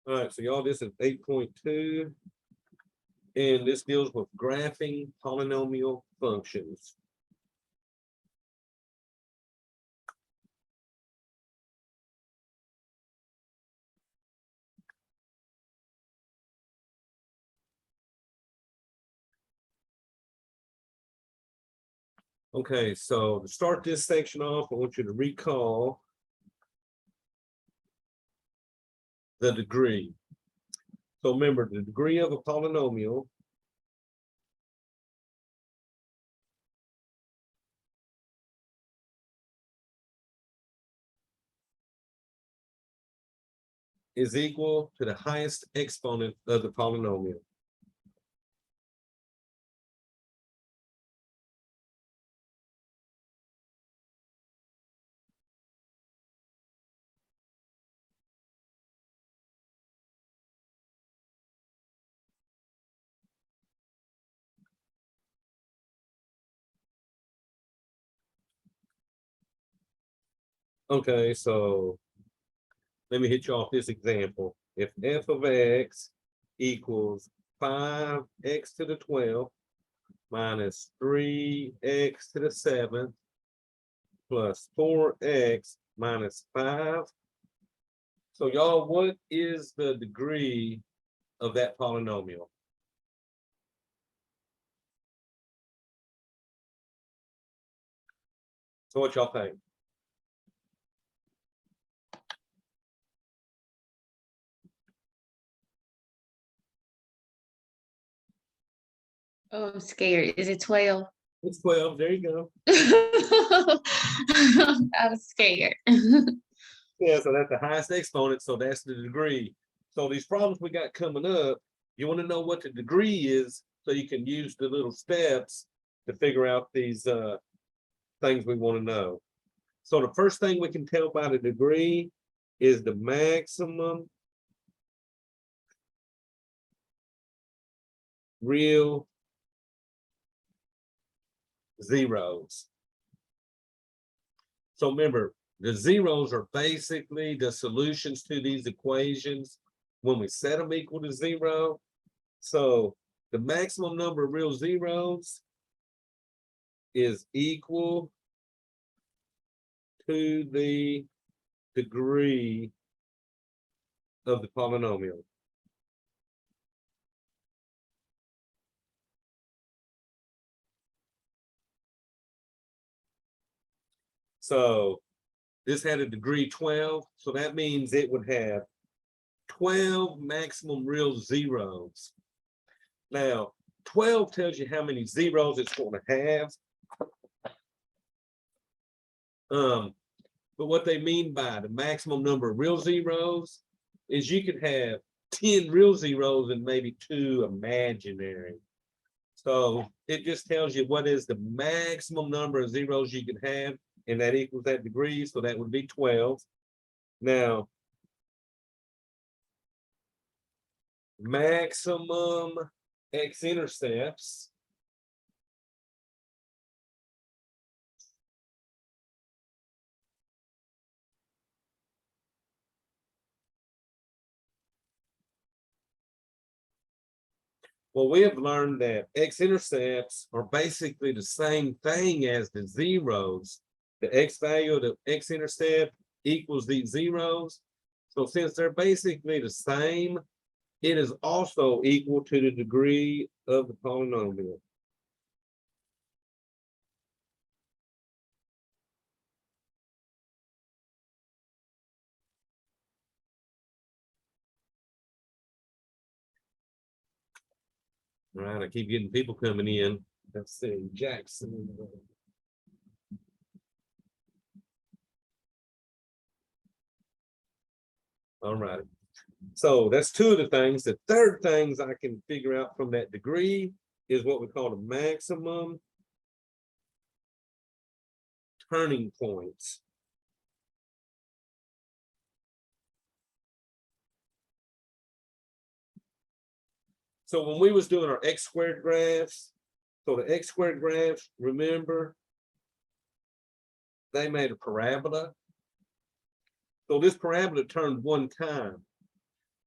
All right, so y'all, this is 8.2, and this deals with graphing polynomial functions. Okay, so to start this section off, I want you to recall the degree. So remember, the degree of a polynomial is equal to the highest exponent of the polynomial. Okay, so let me hit you off this example. If f of x equals 5x to the 12th minus 3x to the 7th plus 4x minus 5. So y'all, what is the degree of that polynomial? So what y'all think? Oh, I'm scared. Is it 12? It's 12. There you go. I was scared. Yeah, so that's the highest exponent, so that's the degree. So these problems we got coming up, you want to know what the degree is so you can use the little steps to figure out these things we want to know. So the first thing we can tell by the degree is the maximum real zeros. So remember, the zeros are basically the solutions to these equations when we set them equal to 0. So the maximum number of real zeros is equal to the degree of the polynomial. So this had a degree 12, so that means it would have 12 maximum real zeros. Now, 12 tells you how many zeros it's going to have. But what they mean by the maximum number of real zeros is you could have 10 real zeros and maybe 2 imaginary. So it just tells you what is the maximum number of zeros you can have, and that equals that degree, so that would be 12. Now, maximum x-intercepts well, we have learned that x-intercepts are basically the same thing as the zeros. The x value of the x-intercept equals these zeros. So since they're basically the same, it is also equal to the degree of the polynomial. All right, I keep getting people coming in. Let's see, Jackson. All right. So that's 2 of the things. The third things I can figure out from that degree is what we call the maximum turning points. So when we was doing our x squared graphs, so the x squared graphs, remember, they made a parabola. So this parabola turned one time.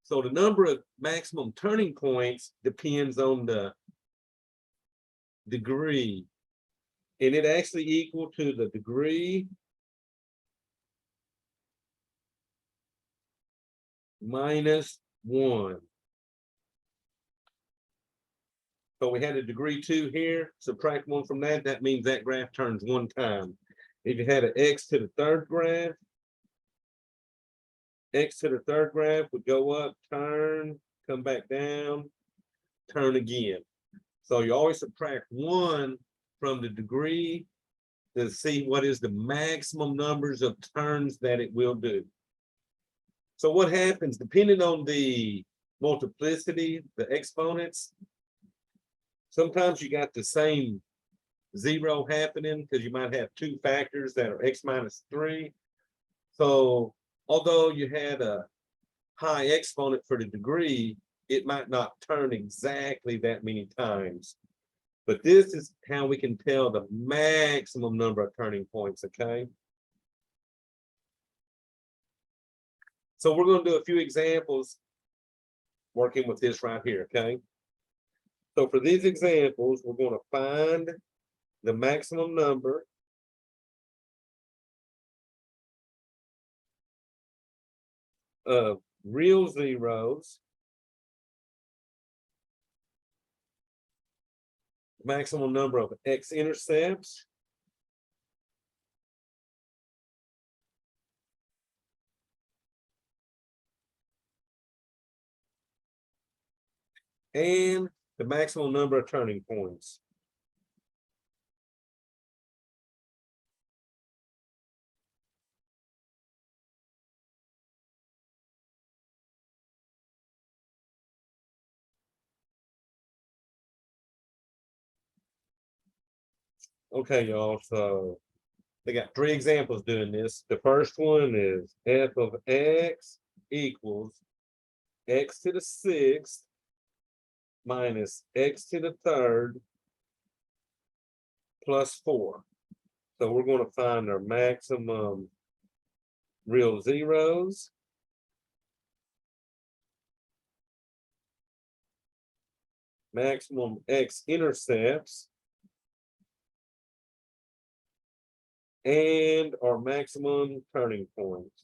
So the number of maximum turning points depends on the degree. And it actually equal to the degree minus 1. So we had a degree 2 here, subtract 1 from that, that means that graph turns 1 time. If you had an x to the third graph, x to the third graph would go up, turn, come back down, turn again. So you always subtract 1 from the degree to see what is the maximum numbers of turns that it will do. So what happens, depending on the multiplicity, the exponents, sometimes you got the same 0 happening because you might have 2 factors that are x minus 3. So although you had a high exponent for the degree, it might not turn exactly that many times. But this is how we can tell the maximum number of turning points, okay? So we're going to do a few examples working with this right here, okay? So for these examples, we're going to find the maximum number of real zeros, maximum number of x-intercepts, and the maximum number of turning points. Okay, y'all, so they got 3 examples doing this. The first one is f of x equals x to the 6th minus x to the 3rd plus 4. So we're going to find our maximum real zeros, maximum x-intercepts, and our maximum turning points.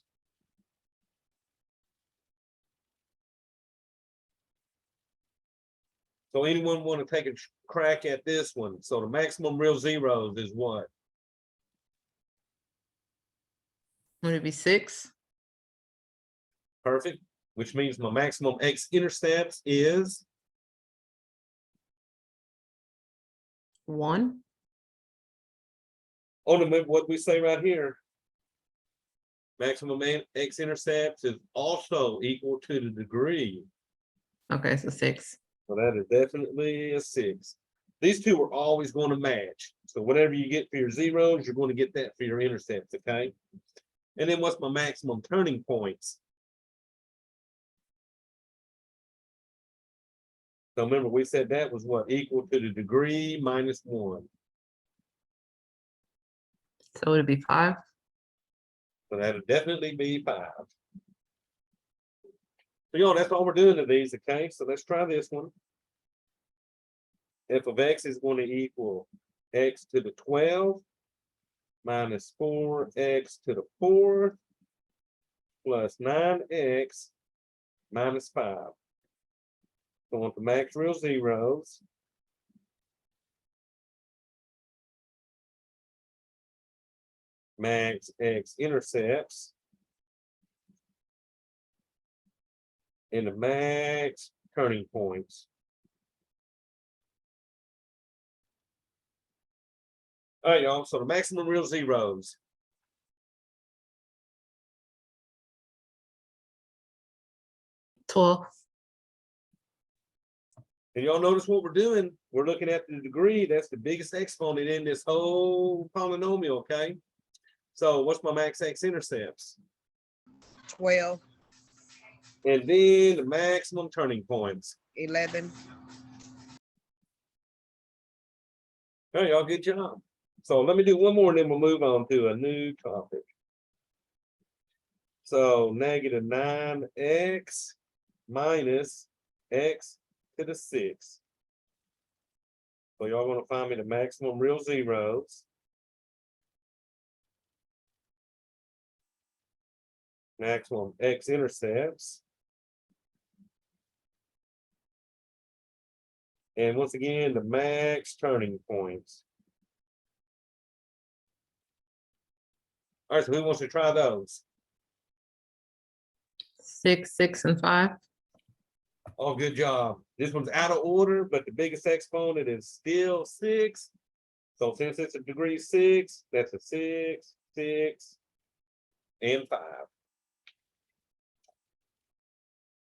So anyone want to take a crack at this one? So the maximum real zeros is what? Would it be 6? Perfect. Which means my maximum x-intercepts is 1? oh, remember what we say right here. Maximum x-intercepts is also equal to the degree. Okay, so 6. So that is definitely a 6. These two are always going to match. So whatever you get for your zeros, you're going to get that for your intercepts, okay? And then what's my maximum turning points? So remember, we said that was what? Equal to the degree minus 1. So would it be 5? So that'll definitely be 5. So y'all, that's all we're doing to these, okay? So let's try this one. F of x is going to equal x to the 12 minus 4x to the 4th plus 9x minus 5. So on the max real zeros, max x-intercepts, and the max turning points. All right, y'all, so the maximum real zeros. $12. And y'all notice what we're doing? We're looking at the degree. That's the biggest exponent in this whole polynomial, okay? So what's my max x-intercepts? 12, And then the maximum turning points. 11, All right, y'all, good job. So let me do one more and then we'll move on to a new topic. So negative 9x minus x to the 6. So y'all want to find me the maximum real zeros. Maximum x-intercepts. And once again, the max turning points. All right, so who wants to try those? 6, 6, and 5. Oh, good job. This one's out of order, but the biggest exponent is still 6. So since it's a degree 6, that's a 6, 6, and 5.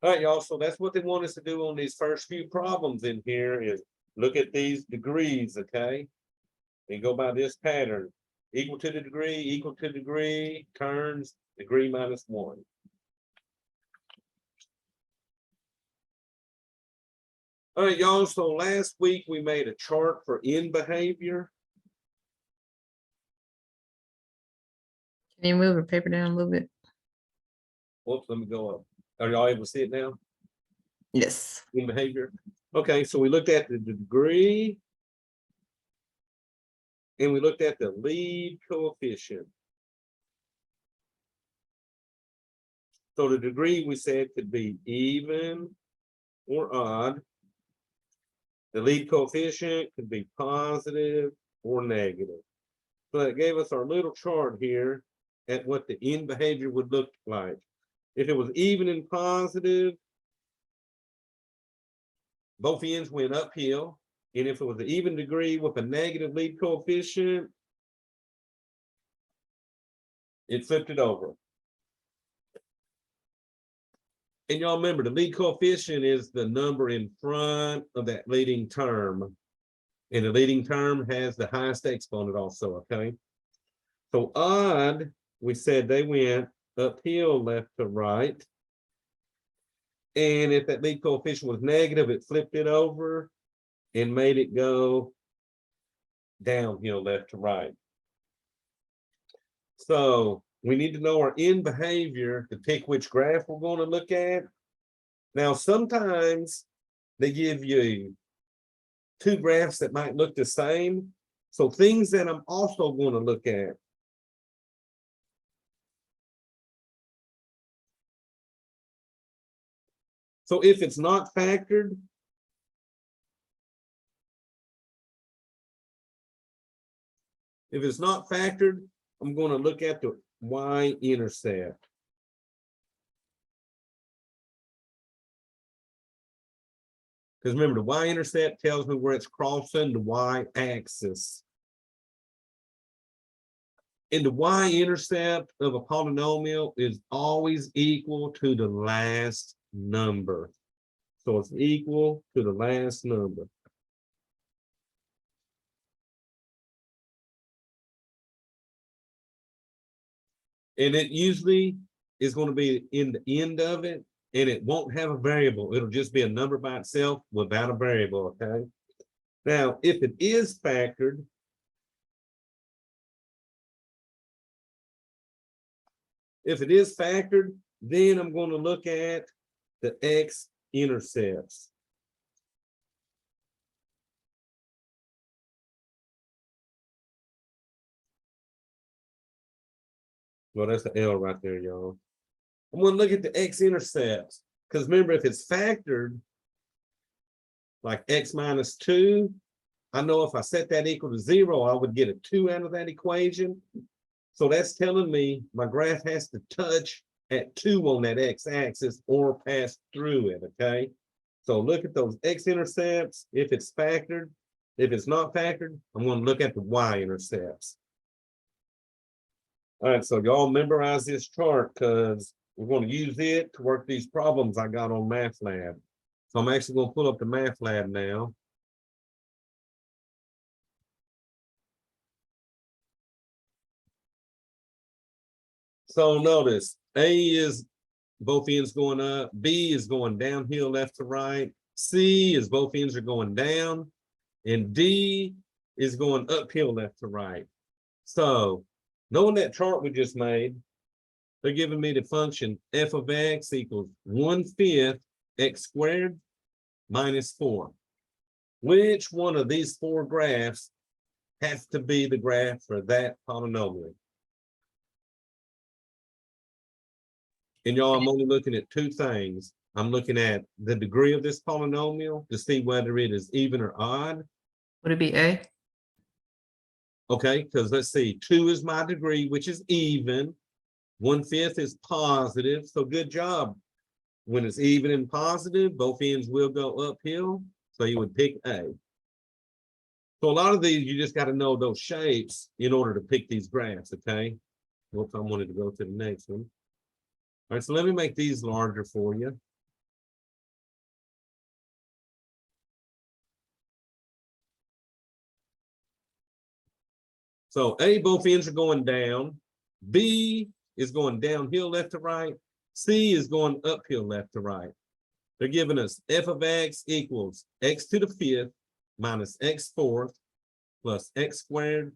All right, y'all. So that's what they want us to do on these first few problems in here is look at these degrees, okay? And go by this pattern. Equal to the degree, turns, degree minus 1. All right, y'all. So last week we made a chart for end behavior. Can you move the paper down a little bit? Whoops, let me go up. Are y'all able to see it now? Yes. In behavior. Okay, so we looked at the degree. And we looked at the lead coefficient. So the degree we said could be even or odd. The lead coefficient could be positive or negative. So it gave us our little chart here at what the end behavior would look like. If it was even and positive, both ends went uphill. And if it was an even degree with a negative lead coefficient, it flipped it over. And y'all remember the lead coefficient is the number in front of that leading term. And the leading term has the highest exponent also, okay? So odd, we said they went uphill left to right. And if that lead coefficient was negative, it flipped it over and made it go downhill left to right. So we need to know our end behavior to pick which graph we're going to look at. Now, sometimes they give you two graphs that might look the same. So things that I'm also going to look at. So if it's not factored, I'm going to look at the y-intercept. Because remember, the y-intercept tells me where it's crossing the y-axis. And the y-intercept of a polynomial is always equal to the last number. So it's equal to the last number. And it usually is going to be in the end of it, and it won't have a variable. It'll just be a number by itself without a variable, okay? Now, if it is factored, then I'm going to look at the x-intercepts. Well, that's the L right there, y'all. I'm going to look at the x-intercepts. Because remember, if it's factored, like x minus 2, I know if I set that equal to 0, I would get a 2 out of that equation. So that's telling me my graph has to touch at 2 on that x-axis or pass through it, okay? So look at those x-intercepts if it's factored. If it's not factored, I'm going to look at the y-intercepts. All right, so y'all memorize this chart because we're going to use it to work these problems I got on MathLab. So I'm actually going to pull up the MathLab now. So notice A is both ends going up, B is going downhill left to right, C is both ends are going down, and D is going uphill left to right. So knowing that chart we just made, they're giving me the function f of x equals 1/5 x squared minus 4. Which one of these 4 graphs has to be the graph for that polynomial? And y'all, I'm only looking at 2 things. I'm looking at the degree of this polynomial to see whether it is even or odd. Would it be A? Okay, because let's see, 2 is my degree, which is even. 1/5 is positive, so good job. When it's even and positive, both ends will go uphill, so you would pick A. So a lot of these, you just got to know those shapes in order to pick these graphs, okay? Whoops, I wanted to go to the next one. All right, so let me make these larger for you. So A, both ends are going down. B is going downhill left to right. C is going uphill left to right. They're giving us f of x equals x to the 5th minus x 4th plus x squared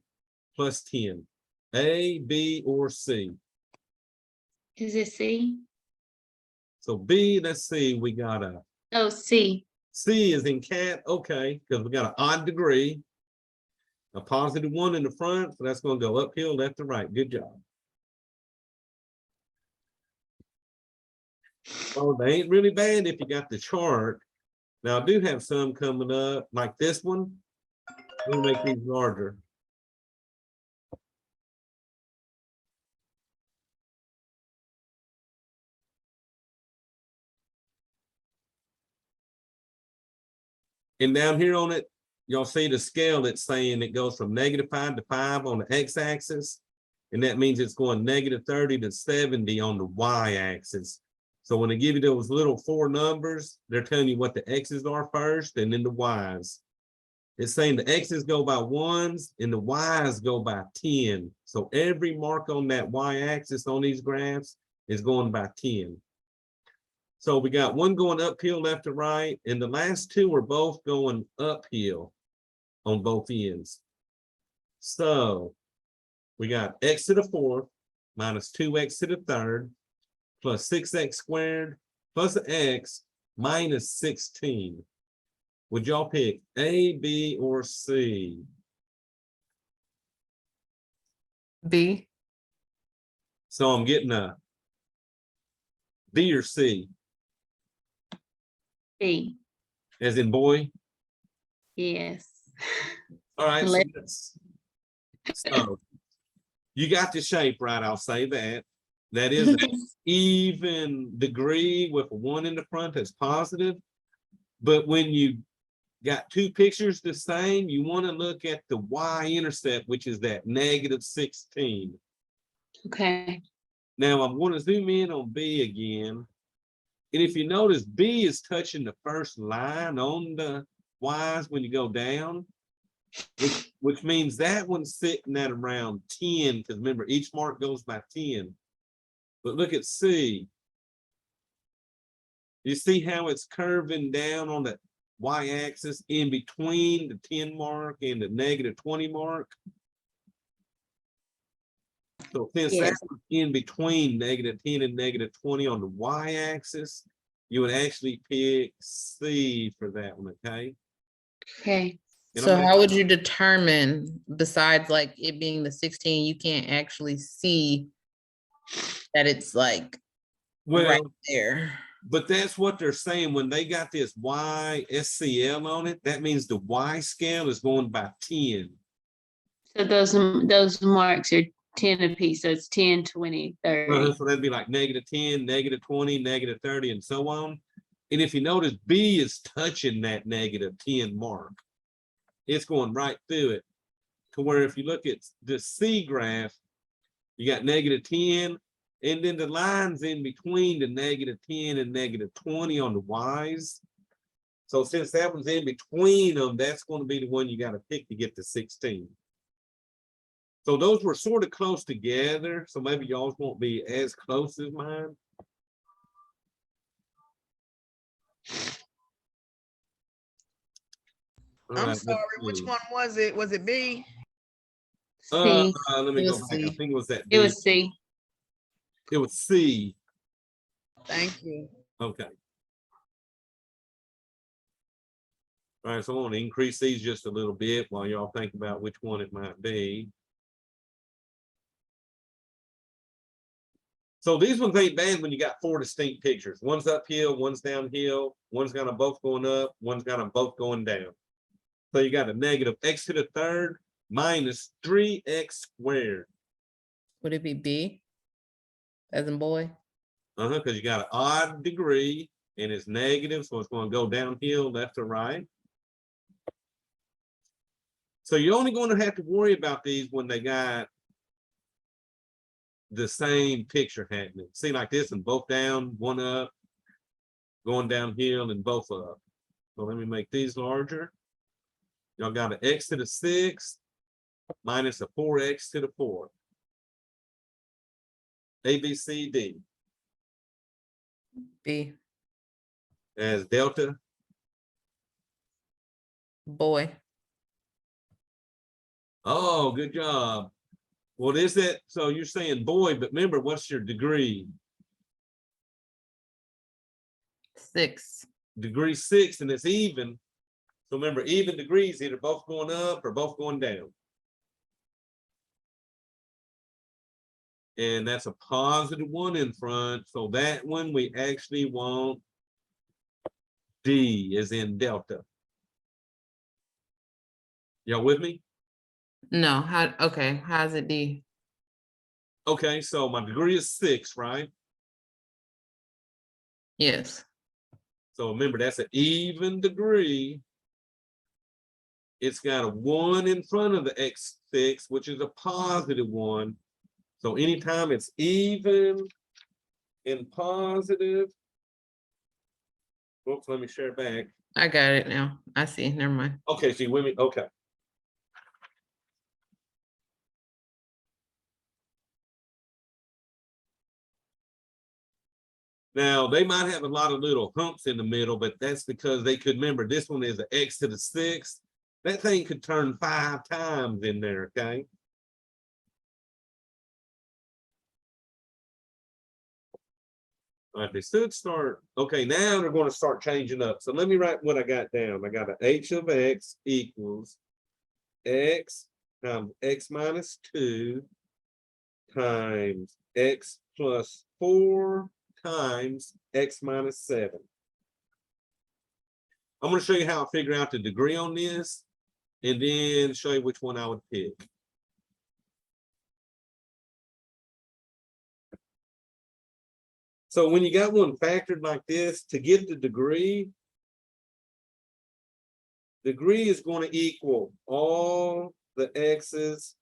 plus 10. A, B, or C. Is it C? So B, let's see, we got a Oh, C. C is in cat, okay, because we got an odd degree. A positive 1 in the front, so that's going to go uphill left to right. Good job. Oh, they ain't really bad if you got the chart. Now I do have some coming up, like this one. We'll make these larger. And down here on it, y'all see the scale that's saying it goes from -5 to 5 on the x-axis. And that means it's going -30 to 70 on the y-axis. So when they give you those little 4 numbers, they're telling you what the x's are first and then the y's. It's saying the x's go by 1s and the y's go by 10. So every mark on that y-axis on these graphs is going by 10. So we got one going uphill left to right, and the last 2 are both going uphill on both ends. So we got x to the 4th minus 2x to the 3rd plus 6x squared plus x minus 16. Would y'all pick A, B, or C? B. So I'm getting a B or C, B. as in boy. Yes. All right, so, Let- so you got the shape right, I'll say that. That is an even degree with a 1 in the front that's positive. But when you got 2 pictures the same, you want to look at the y-intercept, which is that -16. Okay. Now I'm going to zoom in on B again. And if you notice, B is touching the first line on the y's when you go down, which means that one's sitting at around 10, because remember, each mark goes by 10. But look at C. You see how it's curving down on the y-axis in between the 10 mark and the -20 mark? So since Yes. that's in between -10 and -20 on the y-axis, you would actually pick C for that one, okay? Okay. And So I'm how would you determine, besides like it being the 16, you can't actually see that it's like right well, there? but that's what they're saying when they got this YSCL on it. That means the Y scale is going by 10. So those marks are 10 apiece. So it's 10, 20, 30. So that'd be like -10, -20, -30, and so on. And if you notice, B is touching that -10 mark. It's going right through it. To where if you look at the C graph, you got -10, and then the lines in between the -10 and -20 on the Y's. So since that one's in between them, that's going to be the one you got to pick to get to 16. So those were sort of close together. So maybe y'all's won't be as close as mine. All I'm right, sorry, let's which see. one was it? Was it B? C. Let me It go was back. I C. think it was that It B. was C. It was C. Thank you. Okay. All right, so I'm gonna increase these just a little bit while y'all think about which one it might be. So these ones ain't bad when you got 4 distinct pictures. One's uphill, one's downhill, one's got them both going up, one's got them both going down. So you got a negative x to the third minus 3x squared. Would it be B? As in boy? Because you got an odd degree and it's negative, so it's going to go downhill left to right. So you're only going to have to worry about these when they got the same picture happening. See, like this, and both down, one up, going downhill, and both up. So let me make these larger. Y'all got an x to the 6th minus a 4x to the 4th. A, B, C, D. B, As delta. boy. Oh, good job. What is that? So you're saying boy, but remember, what's your degree? 6. Degree 6, and it's even. So remember, even degrees, either both going up or both going down. And that's a positive 1 in front. So that one we actually want D is in delta. Y'all with me? No, how, okay, how's it D? Okay, so my degree is 6, right? Yes. So remember, that's an even degree. It's got a 1 in front of the x6, which is a positive 1. So anytime it's even and positive, oops, let me share back. I got it now. I see, never mind. Okay, so you with me? Okay. Now, they might have a lot of little humps in the middle, but that's because they could remember this one is an x to the 6th. That thing could turn 5 times in there, okay? All right, they should start. Okay, now they're going to start changing up. So let me write what I got down. I got an h of x equals x times x minus 2 times x plus 4 times x minus 7. I'm going to show you how I figure out the degree on this, and then show you which one I would pick. So when you got one factored like this, to get the degree is going to equal all the x's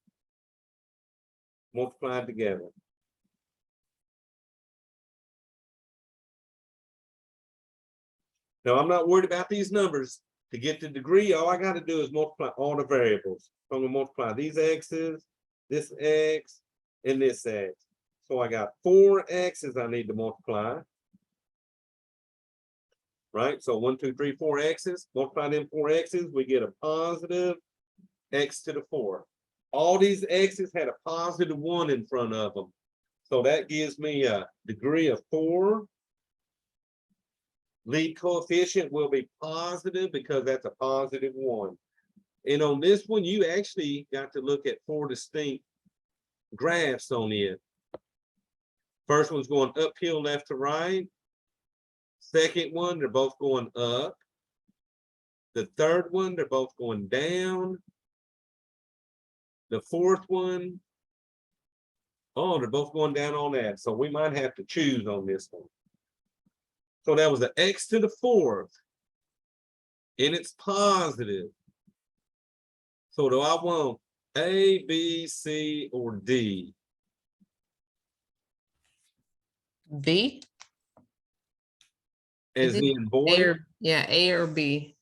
multiplied together. Now, I'm not worried about these numbers. To get the degree, all I got to do is multiply all the variables. I'm going to multiply these x's, this x, and this x. So I got 4 x's I need to multiply. Right? So 1, 2, 3, 4 x's. Multiply them 4 x's, we get a positive x to the 4. All these x's had a positive 1 in front of them. So that gives me a degree of 4. Lead coefficient will be positive because that's a positive 1. And on this one, you actually got to look at 4 distinct graphs on it. First one's going uphill left to right. Second one, they're both going up. The third one, they're both going down. The fourth one, oh, they're both going down on that. So we might have to choose on this one. So that was an x to the 4th. And it's positive. So do I want A, B, C, or D? B? As Is it in A boy? or, yeah, A or B?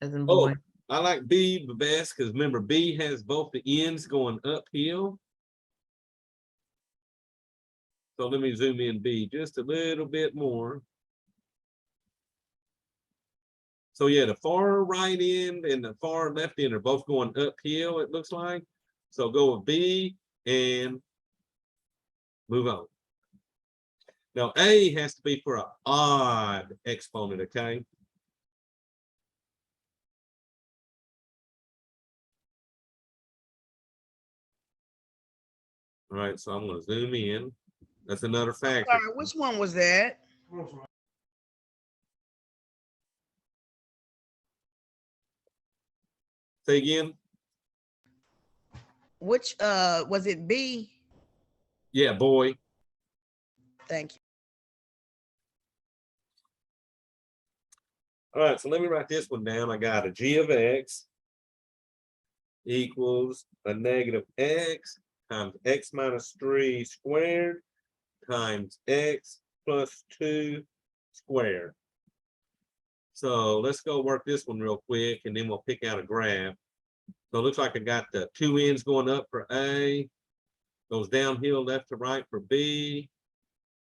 As in Oh, boy. I like B the best because remember, B has both the ends going uphill. So let me zoom in B just a little bit more. So yeah, the far right end and the far left end are both going uphill, it looks like. So go with B and move on. Now A has to be for an odd exponent, okay? All right, so I'm gonna zoom in. That's another factor. Sorry, which one was that? Say again? Which was it B? Yeah, boy. Thank you. All right, so let me write this one down. I got a g of x equals a negative x times x minus 3 squared times x plus 2 squared. So let's go work this one real quick and then we'll pick out a graph. So it looks like I got the two ends going up for A, goes downhill left to right for B,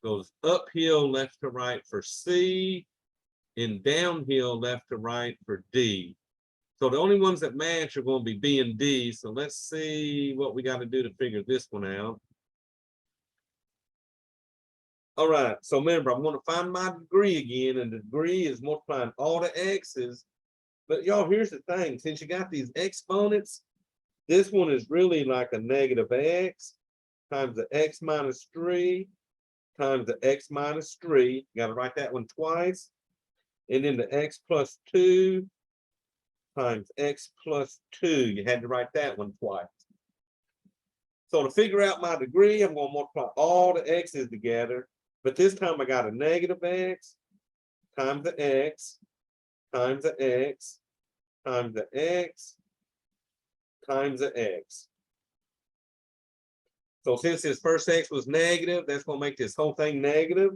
goes uphill left to right for C, and downhill left to right for D. So the only ones that match are going to be B and D. So let's see what we got to do to figure this one out. All right, so remember, I'm going to find my degree again, and the degree is multiplying all the x's. But y'all, here's the thing. Since you got these exponents, this one is really like a negative x times the x minus 3 times the x minus 3. You got to write that one twice. And then the x plus 2 times x plus 2. You had to write that one twice. So to figure out my degree, I'm going to multiply all the x's together. But this time I got a negative x times the x times the x times the x times the x. So since this first x was negative, that's going to make this whole thing negative.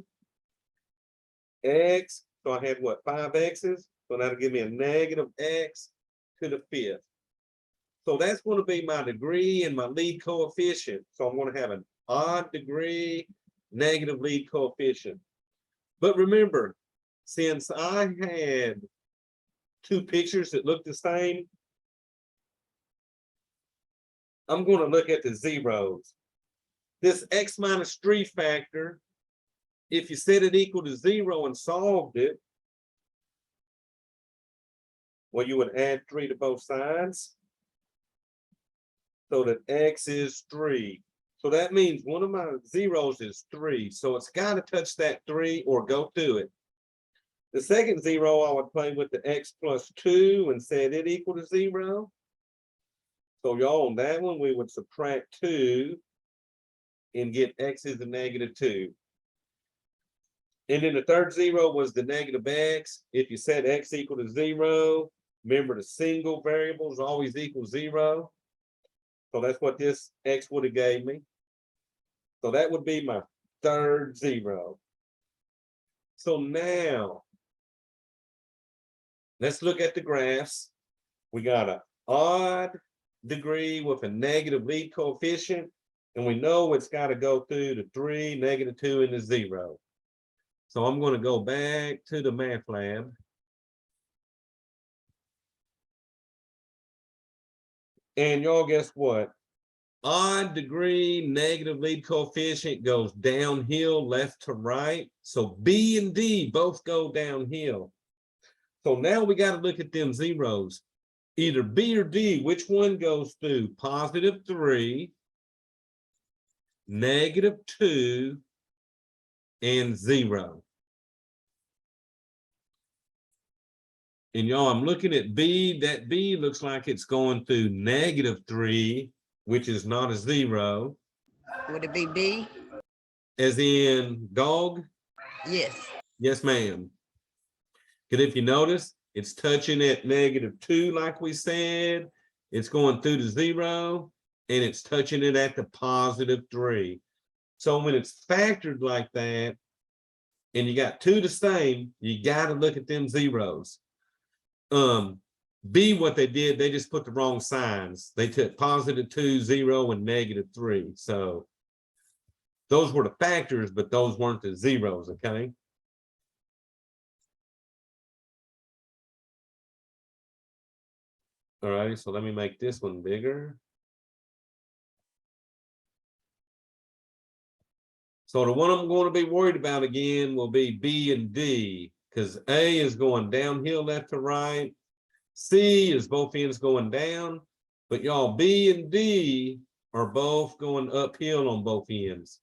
X, so I had what, 5 x's? So that'll give me a negative x to the 5th. So that's going to be my degree and my lead coefficient. So I'm going to have an odd degree, negative lead coefficient. But remember, since I had two pictures that look the same, I'm going to look at the zeros. This x minus 3 factor, if you set it equal to 0 and solved it, well, you would add 3 to both sides so that x is 3. So that means one of my zeros is 3. So it's got to touch that 3 or go through it. The second 0, I would play with the x plus 2 and set it equal to 0. So y'all, on that one, we would subtract 2 and get x is a negative 2. And then the third 0 was the negative x. If you set x equal to 0, remember the single variables always equal 0. So that's what this x would have gave me. So that would be my third 0. So now, let's look at the graphs. We got an odd degree with a negative lead coefficient, and we know it's got to go through the 3, negative 2, and the 0. So I'm going to go back to the math lab. And y'all, guess what? Odd degree, negative lead coefficient goes downhill left to right. So B and D both go downhill. So now we got to look at them zeros. Either B or D, which one goes through? Positive 3, negative 2, and 0. And y'all, I'm looking at B. That B looks like it's going through negative 3, which is not a 0. Would it be B? As in dog? Yes. Yes, ma'am. Because if you notice, it's touching at negative 2, like we said. It's going through the 0, and it's touching it at the positive 3. So when it's factored like that, and you got two the same, you got to look at them zeros. B, what they did, they just put the wrong signs. They took positive 2, 0, and negative 3. So those were the factors, but those weren't the zeros, okay? All right, so let me make this one bigger. So the one I'm going to be worried about again will be B and D, because A is going downhill left to right. C is both ends going down, but y'all, B and D are both going uphill on both ends.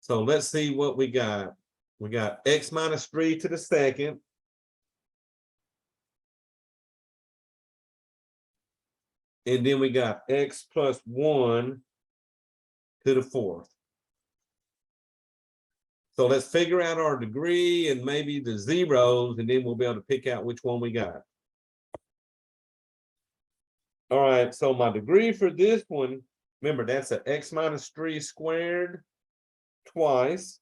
So let's see what we got. We got x minus 3 to the second. And then we got x plus 1 to the fourth. So let's figure out our degree and maybe the zeros, and then we'll be able to pick out which one we got. All right, so my degree for this one, remember that's a x minus 3 squared twice.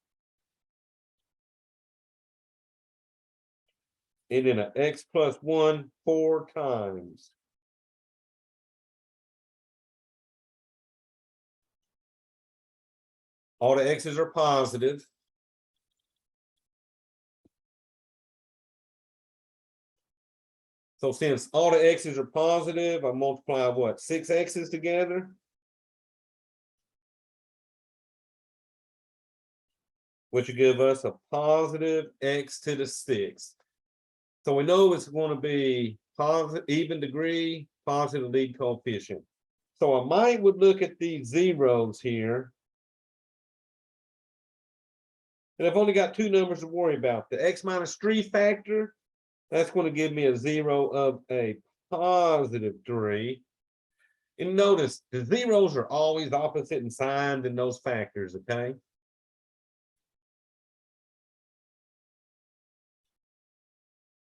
And then a x plus 1 4 times. All the x's are positive. So since all the x's are positive, I multiply what, 6 x's together? Which will give us a positive x to the 6th. So we know it's going to be positive, even degree, positive lead coefficient. So I would look at these zeros here. And I've only got two numbers to worry about. The x minus 3 factor, that's going to give me a 0 of a positive 3. And notice the zeros are always opposite in sign than those factors, okay?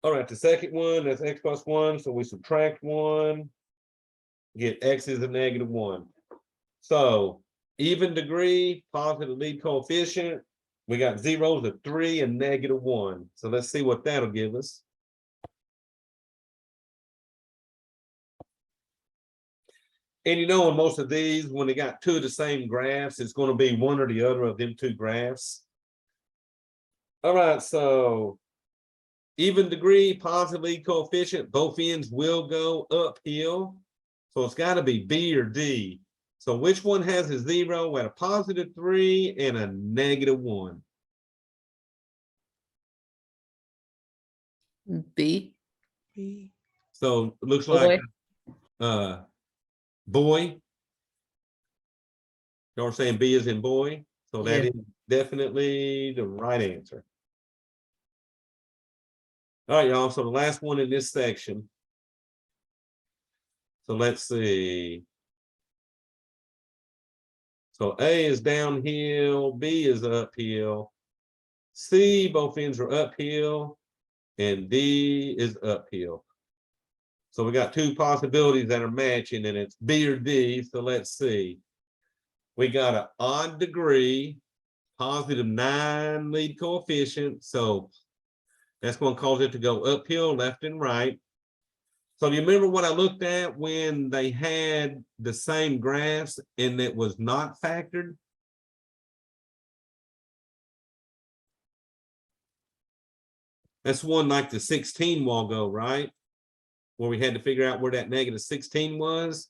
All right, the second one, that's x plus 1, so we subtract 1, get x is a negative 1. So even degree, positive lead coefficient, we got zeros of 3 and negative 1. So let's see what that'll give us. And you know, in most of these, when they got two of the same graphs, it's going to be one or the other of them two graphs. All right, so even degree, positive lead coefficient, both ends will go uphill. So it's got to be B or D. So which one has a 0 at a positive 3 and a negative 1? B. B. So it looks like boy. Y'all saying B is in boy. So that Yeah. is definitely the right answer. All right, y'all. So the last one in this section. So let's see. So A is downhill, B is uphill, C, both ends are uphill, and D is uphill. So we got two possibilities that are matching, and it's B or D. So let's see. We got an odd degree, positive 9 lead coefficient. So that's going to cause it to go uphill, left and right. So do you remember what I looked at when they had the same graphs and it was not factored? That's one like the 16 while ago, right? Where we had to figure out where that negative 16 was.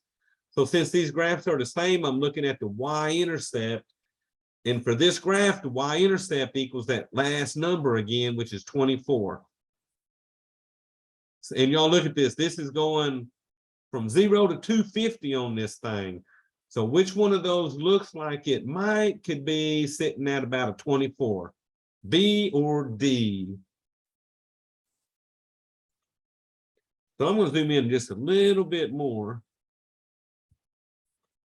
So since these graphs are the same, I'm looking at the y-intercept. And for this graph, the y-intercept equals that last number again, which is 24. And y'all look at this. This is going from 0 to 250 on this thing. So which one of those looks like it could be sitting at about a 24? B or D? So I'm going to zoom in just a little bit more.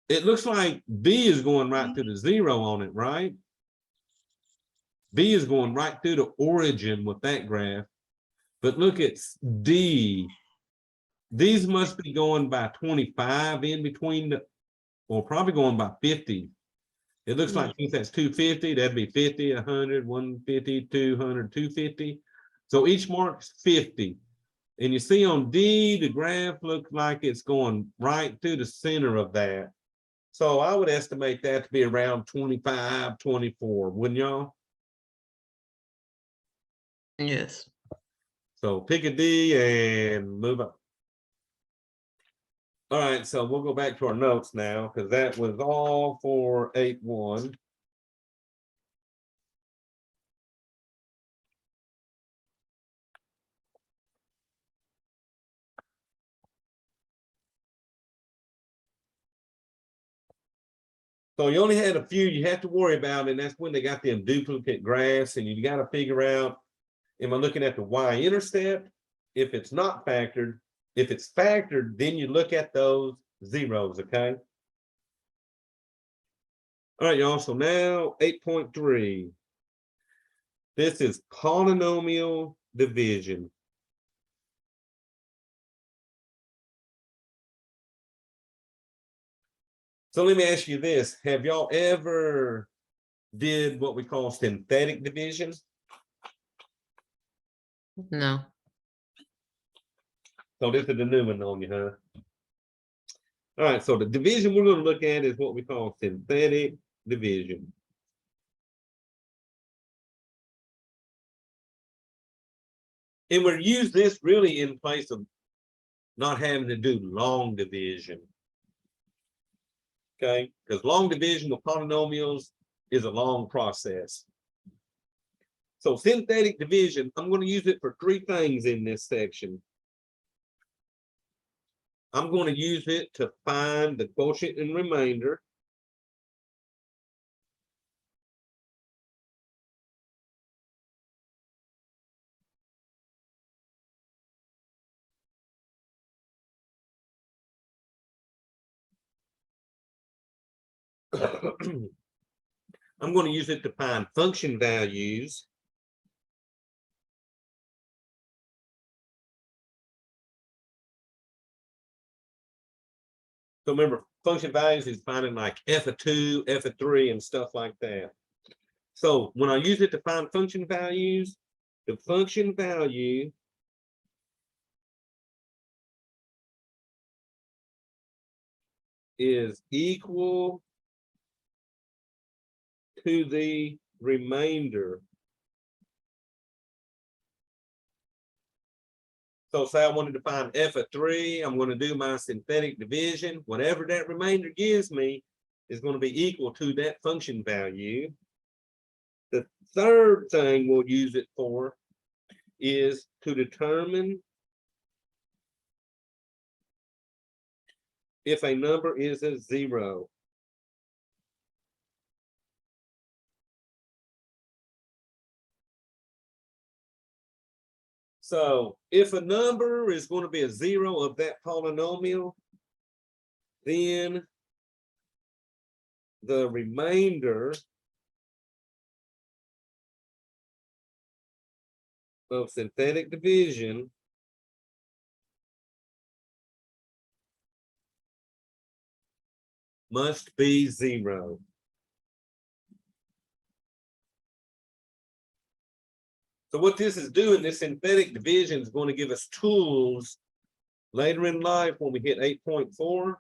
It looks like B is going right through the 0 on it, right? B is going right through the origin with that graph. But look at D. These must be going by 25 in between the, or probably going by 50. It looks like since that's 250, that'd be 50, 100, 150, 200, 250. So each mark's 50. And you see on D, the graph looks like it's going right through the center of that. So I would estimate that to be around 25, 24, wouldn't y'all? Yes. So pick a D and move on. All right, so we'll go back to our notes now because that was all for 8-1. So you only had a few you have to worry about, and that's when they got them duplicate graphs, and you got to figure out, am I looking at the y-intercept? If it's not factored, if it's factored, then you look at those zeros, okay? All right, y'all, so now 8.3. This is polynomial division. So let me ask you this. Have y'all ever did what we call synthetic division? No. So this is the new one on you, huh? All right, so the division we're going to look at is what we call synthetic division. And we're use this really in place of not having to do long division. Okay, because long division of polynomials is a long process. So synthetic division, I'm going to use it for three things in this section. I'm going to use it to find the quotient and remainder. I'm going to use it to find function values. So remember, function values is finding like f of 2, f of 3, and stuff like that. So when I use it to find function values, the function value is equal to the remainder. So say I wanted to find f of 3, I'm going to do my synthetic division. Whatever that remainder gives me is going to be equal to that function value. The third thing we'll use it for is to determine if a number is a 0. So if a number is going to be a 0 of that polynomial, then the remainder of synthetic division must be 0. So what this is doing, this synthetic division is going to give us tools later in life when we hit 8.4,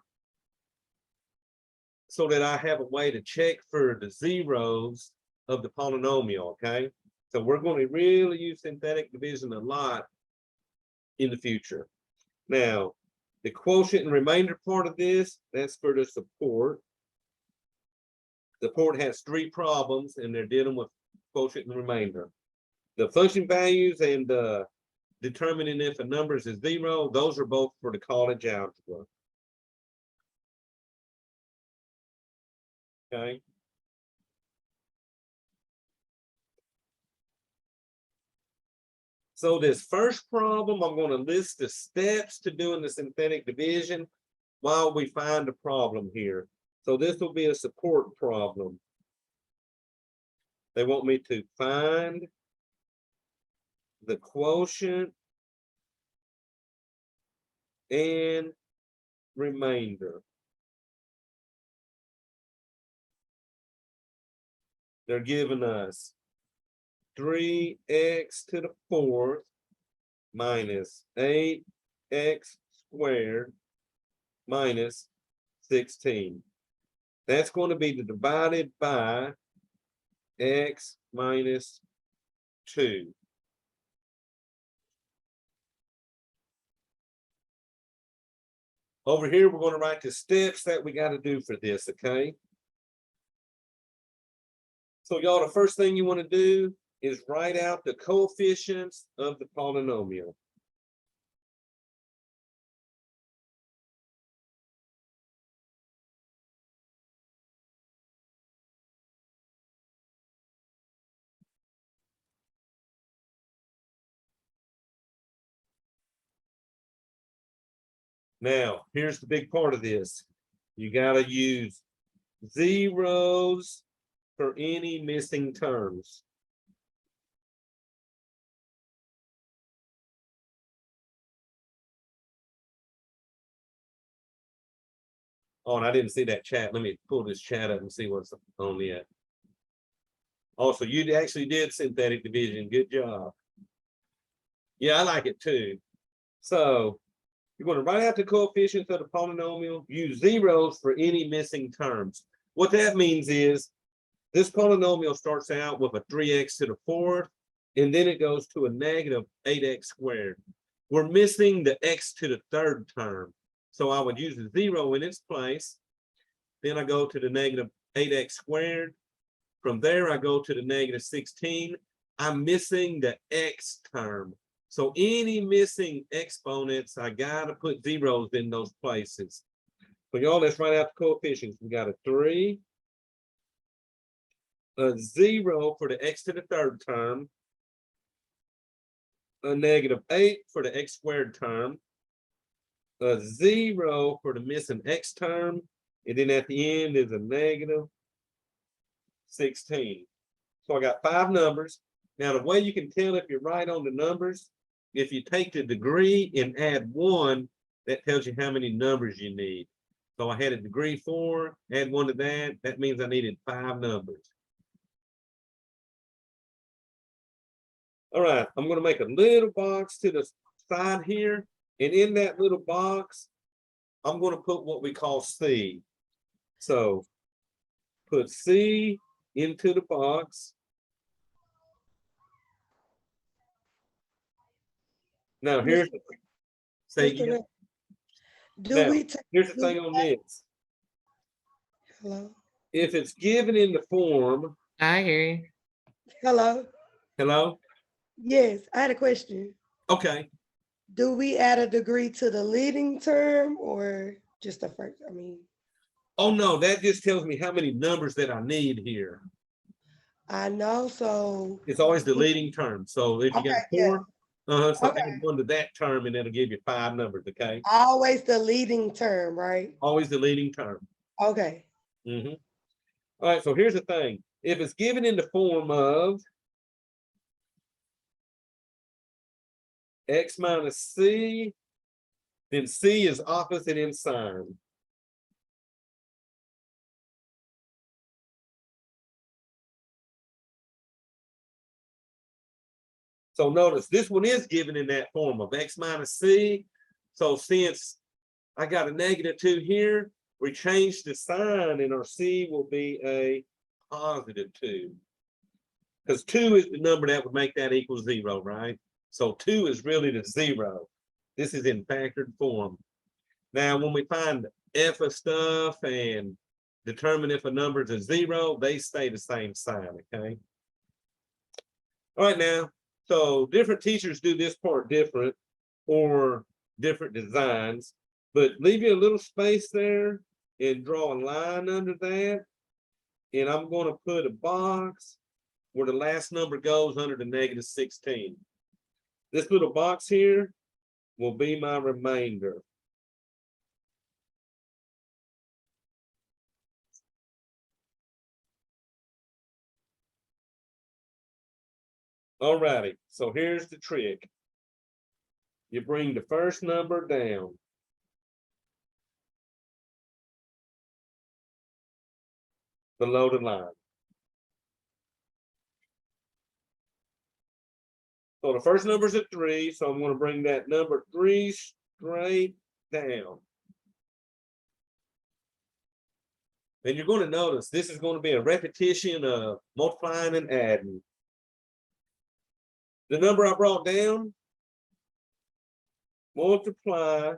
so that I have a way to check for the zeros of the polynomial, okay? So we're going to really use synthetic division a lot in the future. Now, the quotient and remainder part of this, that's for the support. The support has 3 problems, and they're dealing with quotient and remainder. The function values and determining if a number is 0, those are both for the college algebra. Okay. So this first problem, I'm going to list the steps to doing the synthetic division while we find a problem here. So this will be a support problem. They want me to find the quotient and remainder. They're giving us 3x to the 4th minus 8x squared minus 16. That's going to be divided by x minus 2. Over here, we're going to write the steps that we got to do for this, okay? So y'all, the first thing you want to do is write out the coefficients of the polynomial. Now, here's the big part of this. You gotta use zeros for any missing terms. Oh, and I didn't see that chat. Let me pull this chat up and see what's on it. Also, you actually did synthetic division. Good job. Yeah, I like it too. So you're going to write out the coefficients of the polynomial, use zeros for any missing terms. What that means is this polynomial starts out with a 3x to the fourth, and then it goes to a negative 8x squared. We're missing the x to the third term. So I would use a 0 in its place. Then I go to the negative 8x squared. From there, I go to the negative 16. I'm missing the x term. So any missing exponents, I gotta put zeros in those places. So y'all, let's write out the coefficients. We got a 3, a 0 for the x to the third term, a negative 8 for the x squared term, a 0 for the missing x term, and then at the end is a negative 16. So I got 5 numbers. Now, the way you can tell if you're right on the numbers, if you take the degree and add 1, that tells you how many numbers you need. So I had a degree 4, add 1 to that. That means I needed 5 numbers. All right, I'm going to make a little box to the side here. And in that little box, I'm going to put what we call C. So put C into the box. Now here's the say Mr. again. Nick, Do Now, we take? here's the do thing we on take- this. Hello, If it's given in the form, I hear you. hello. hello? Yes, I had a question. Okay. Do we add a degree to the leading term or just the first? I mean, Oh no, that just tells me how many numbers that I need here. I know, so. It's always the leading term. So if you got Okay, yeah. 4, so Okay. add 1 to that term and it'll give you 5 numbers, okay? Always the leading term, right? Always the leading term. Okay, Mhm. All right, so here's the thing. If it's given in the form of x minus c, then c is opposite in sign. So notice this one is given in that form of x minus c. So since I got a -2 here, we change the sign and our c will be a +2. Because 2 is the number that would make that equal 0, right? So 2 is really the 0. This is in factored form. Now, when we find f of stuff and determine if a number is a 0, they stay the same sign, okay? All right, now, so different teachers do this part different or different designs, but leave you a little space there and draw a line under that. And I'm going to put a box where the last number goes under the -16. This little box here will be my remainder. All righty, so here's the trick. You bring the first number down. Below the line. So the first number is a 3, so I'm going to bring that number 3 straight down. And you're going to notice this is going to be a repetition of multiplying and adding. The number I brought down, multiply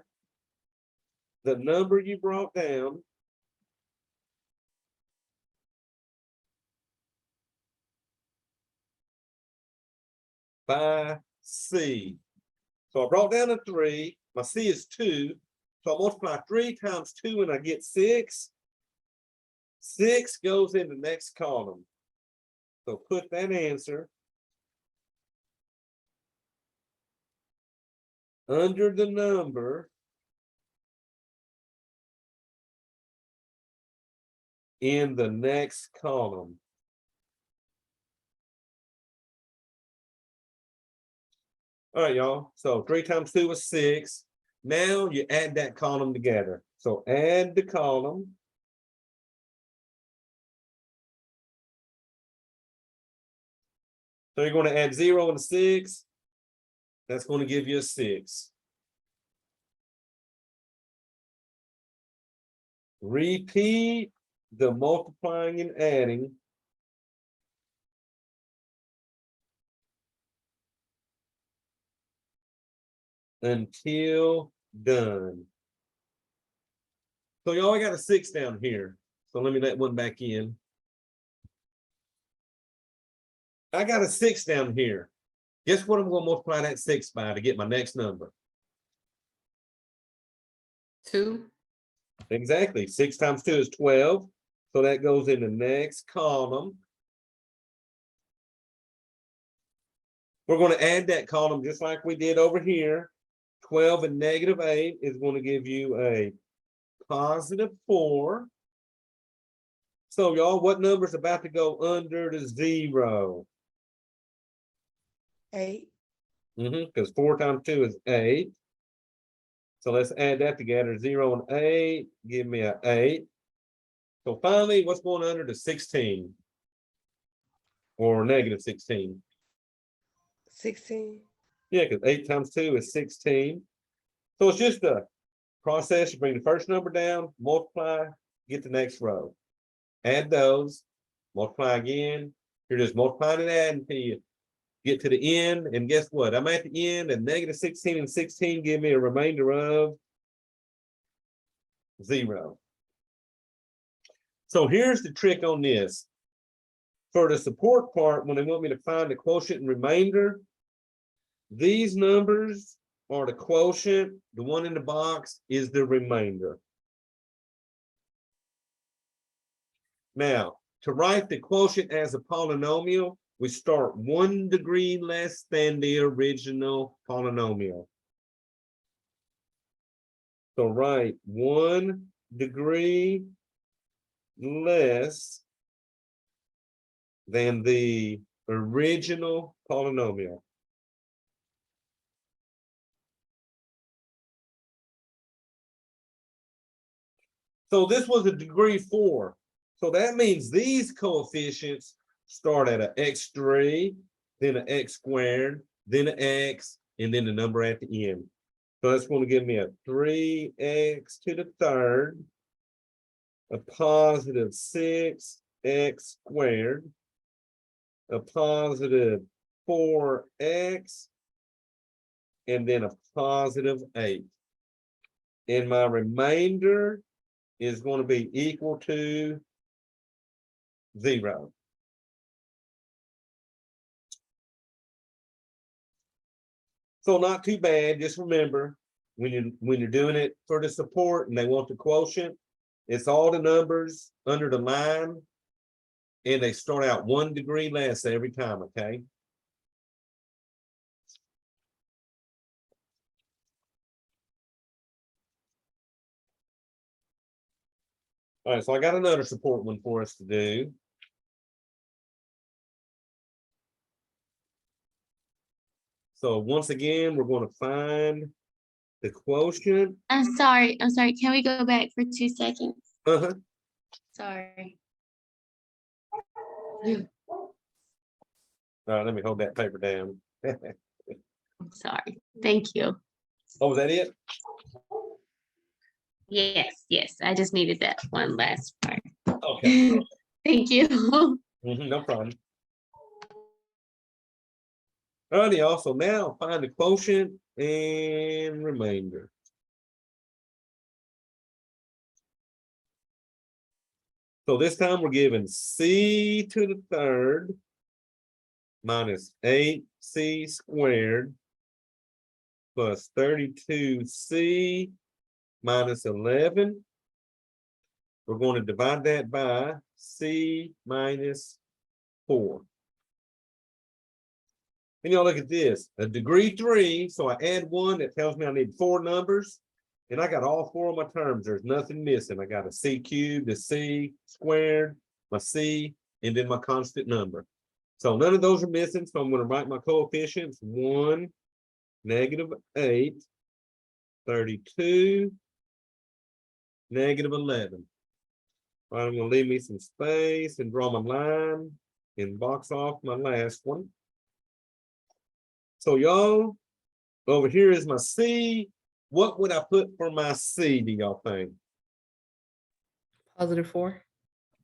the number you brought down by C. So I brought down a 3. My C is 2. So I multiply 3 times 2 and I get 6. 6 goes in the next column. So put that answer under the number in the next column. All right, y'all. So 3 times 2 is 6. Now you add that column together. So add the column. So you're going to add 0 and 6. That's going to give you a 6. Repeat the multiplying and adding until done. So y'all got a 6 down here. So let me let one back in. I got a 6 down here. Guess what I'm going to multiply that 6 by to get my next number? 2. Exactly. 6 times 2 is 12. So that goes in the next column. We're going to add that column just like we did over here. 12 and negative 8 is going to give you a positive 4. So y'all, what number is about to go under the 0? 8. Because 4 times 2 is 8. So let's add that together. 0 and 8, give me an 8. So finally, what's going under the 16? Or negative 16? 16. Yeah, because 8 times 2 is 16. So it's just a process. You bring the first number down, multiply, get the next row. Add those, multiply again. You're just multiplying and adding until you get to the end. And guess what? I'm at the end, and negative 16 and 16 give me a remainder of 0. So here's the trick on this. For the support part, when they want me to find the quotient and remainder, these numbers are the quotient. The one in the box is the remainder. Now, to write the quotient as a polynomial, we start 1 degree less than the original polynomial. So write 1 degree less than the original polynomial. So this was a degree 4. So that means these coefficients start at an x3, then an x squared, then an x, and then the number at the end. So that's going to give me a 3x to the third, a positive 6x squared, a positive 4x, and then a positive 8. And my remainder is going to be equal to 0. So not too bad. Just remember, when you're doing it for the support and they want the quotient, it's all the numbers under the line, and they start out 1 degree less every time, okay? All right, so I got another support one for us to do. So once again, we're going to find the quotient. I'm sorry. Can we go back for 2 seconds? Uh-huh. Sorry. All right, let me hold that paper down. I'm sorry. Thank you. Oh, was that it? Yes. I just needed that one last part. Okay. Thank you. No problem. All righty, also now find the quotient and remainder. So this time we're given c to the third minus 8c squared plus 32c minus 11. We're going to divide that by c minus 4. And y'all look at this, a degree 3. So I add 1, that tells me I need 4 numbers. And I got all four of my terms. There's nothing missing. I got a c cubed, a c squared, my c, and then my constant number. So none of those are missing. So I'm going to write my coefficients 1, -8, 32, -11. All right, I'm going to leave me some space and draw my line and box off my last one. So y'all, over here is my c. What would I put for my c, do y'all think? +4.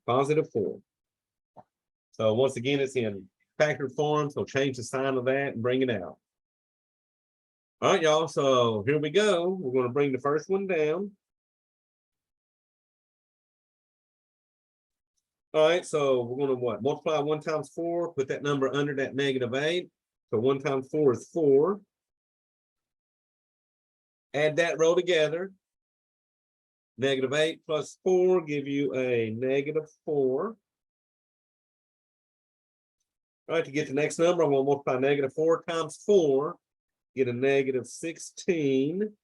+4. So once again, it's in factor form, so change the sign of that and bring it out. All right, y'all, so here we go. We're going to bring the first one down. All right, so we're going to what? Multiply 1 times 4, put that number under that -8. So 1 times 4 is 4. Add that row together. -8 plus 4 give you a -4. All right, to get the next number, I'm going to multiply -4 times 4, get a -16.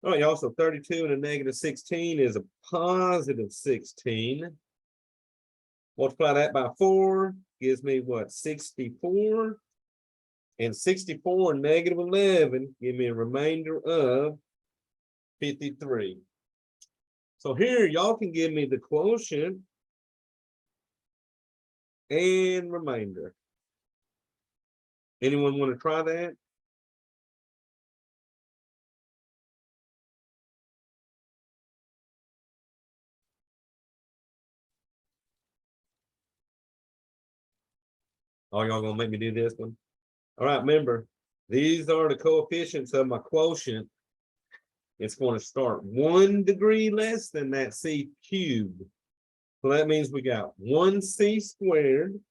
All right, y'all, so 32 and a -16 is a +16. Multiply that by 4, gives me what, 64? And 64 and -11 give me a remainder of 53. So here, y'all can give me the quotient and remainder. Anyone want to try that? Oh, y'all gonna make me do this one? All right, remember, these are the coefficients of my quotient. It's going to start 1 degree less than that c cubed. So that means we got 1c squared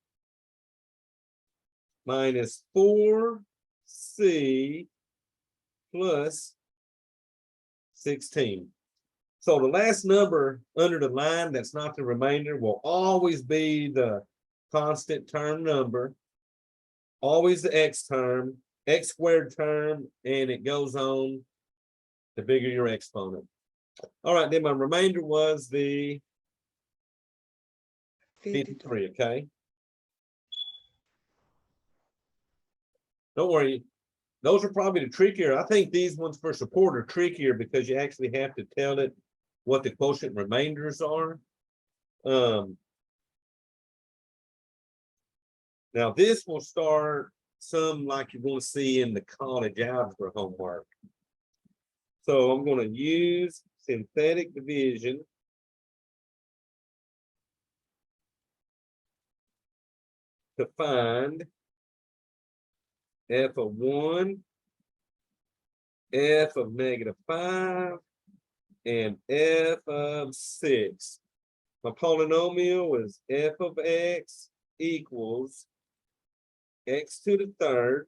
minus 4c plus 16. So the last number under the line that's not the remainder will always be the constant term number, always the x term, x squared term, and it goes on the bigger your exponent. All right, then my remainder was the 53, okay? Don't worry, those are probably the trickier. I think these ones for support are trickier because you actually have to tell it what the quotient remainders are. Now this will start some like you're going to see in the college algebra homework. So I'm going to use synthetic division to find f of 1, f of -5, and f of 6. My polynomial is f of x equals x to the third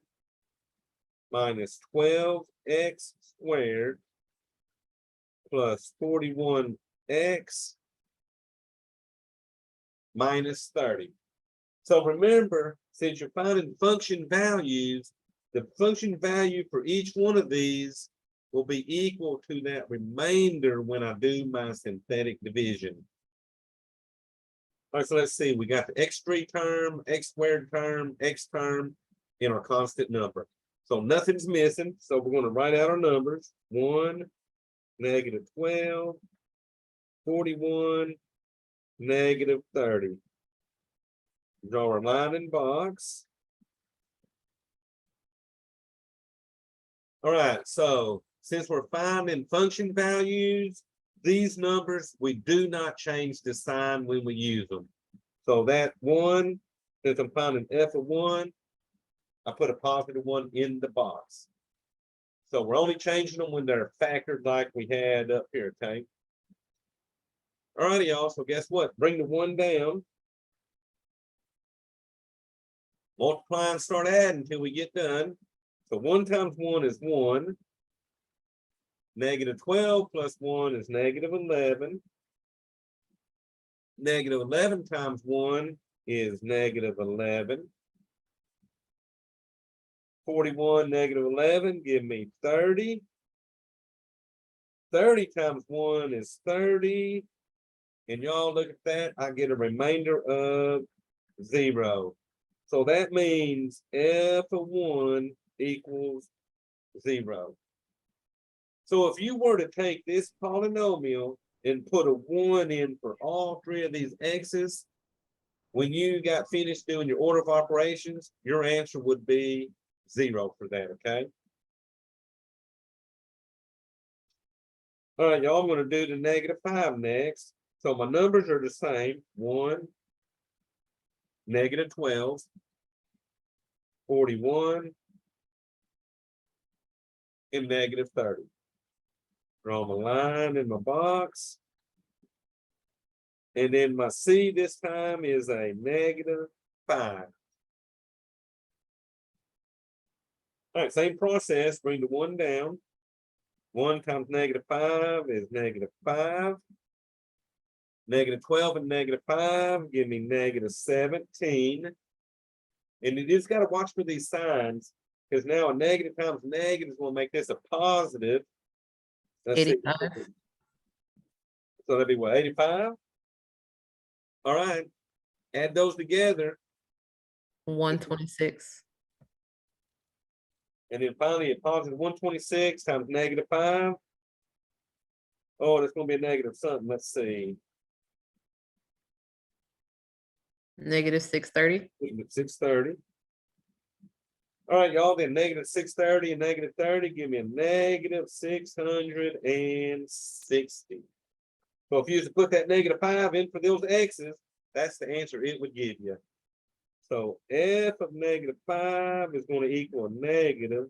minus 12x squared plus 41x minus 30. So remember, since you're finding function values, the function value for each one of these will be equal to that remainder when I do my synthetic division. All right, so let's see. We got the x3 term, x squared term, x term, and our constant number. So nothing's missing. So we're going to write out our numbers. 1, -12, 41, -30. Draw a line and box. All right, so since we're finding function values, these numbers, we do not change the sign when we use them. So that 1, since I'm finding f of 1, I put a +1 in the box. So we're only changing them when they're factored like we had up here, okay? All righty, y'all, so guess what? Bring the 1 down. Multiply and start adding until we get done. So 1 times 1 is 1. -12 plus 1 is -11. -11 times 1 is -11. 41 negative 11, give me 30. 30 times 1 is 30. And y'all look at that, I get a remainder of 0. So that means f of 1 equals 0. So if you were to take this polynomial and put a 1 in for all 3 of these x's, when you got finished doing your order of operations, your answer would be 0 for that, okay? All right, y'all, I'm going to do the negative 5 next. So my numbers are the same, 1, negative 12, 41, and negative 30. Draw my line in my box. And then my C this time is a negative 5. All right, same process, bring the 1 down. 1 times negative 5 is negative 5. Negative 12 and negative 5 give me negative 17. And you just got to watch for these signs, because now a negative times negative is going to make this a positive. Let's see. 85. So that'd be what, 85? All right, add those together. 126. And then finally, a positive 126 times negative 5. Oh, that's going to be a negative something. Let's see. Negative 630. 630. All right, y'all, then negative 630 and negative 30 give me a negative 660. So if you was to put that negative 5 in for those x's, that's the answer it would give you. So f of negative 5 is going to equal negative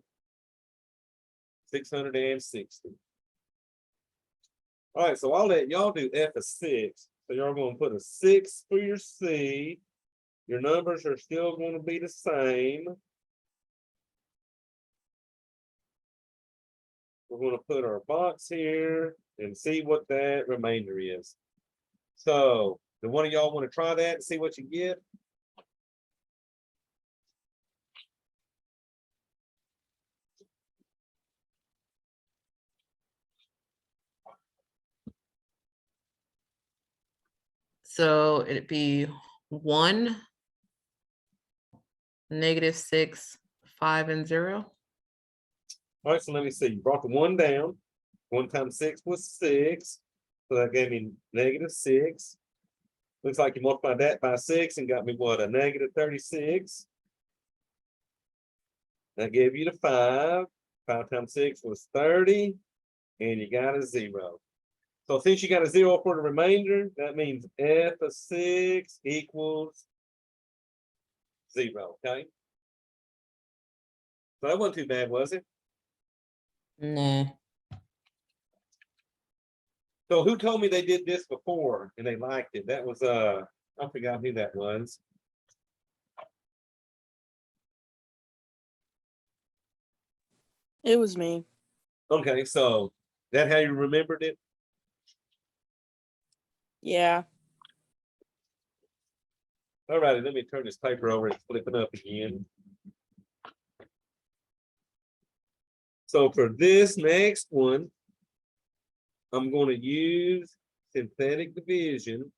660. All right, so I'll let y'all do f of 6. So y'all going to put a 6 for your C. Your numbers are still going to be the same. We're going to put our box here and see what that remainder is. So, do one of y'all want to try that and see what you get? So it'd be 1, negative 6, 5, and 0. All right, so let me see. You brought the 1 down. 1 times 6 was 6. So that gave me negative 6. Looks like you multiplied that by 6 and got me what? A negative 36. That gave you the 5. 5 times 6 was 30. And you got a 0. So since you got a 0 for the remainder, that means f of 6 equals 0, okay? So that wasn't too bad, was it? Nah. So who told me they did this before and they liked it? That was I forgot who that was. It was me. Okay, so that how you remembered it? Yeah. All righty, let me turn this paper over and flip it up again. So for this next one, I'm going to use synthetic division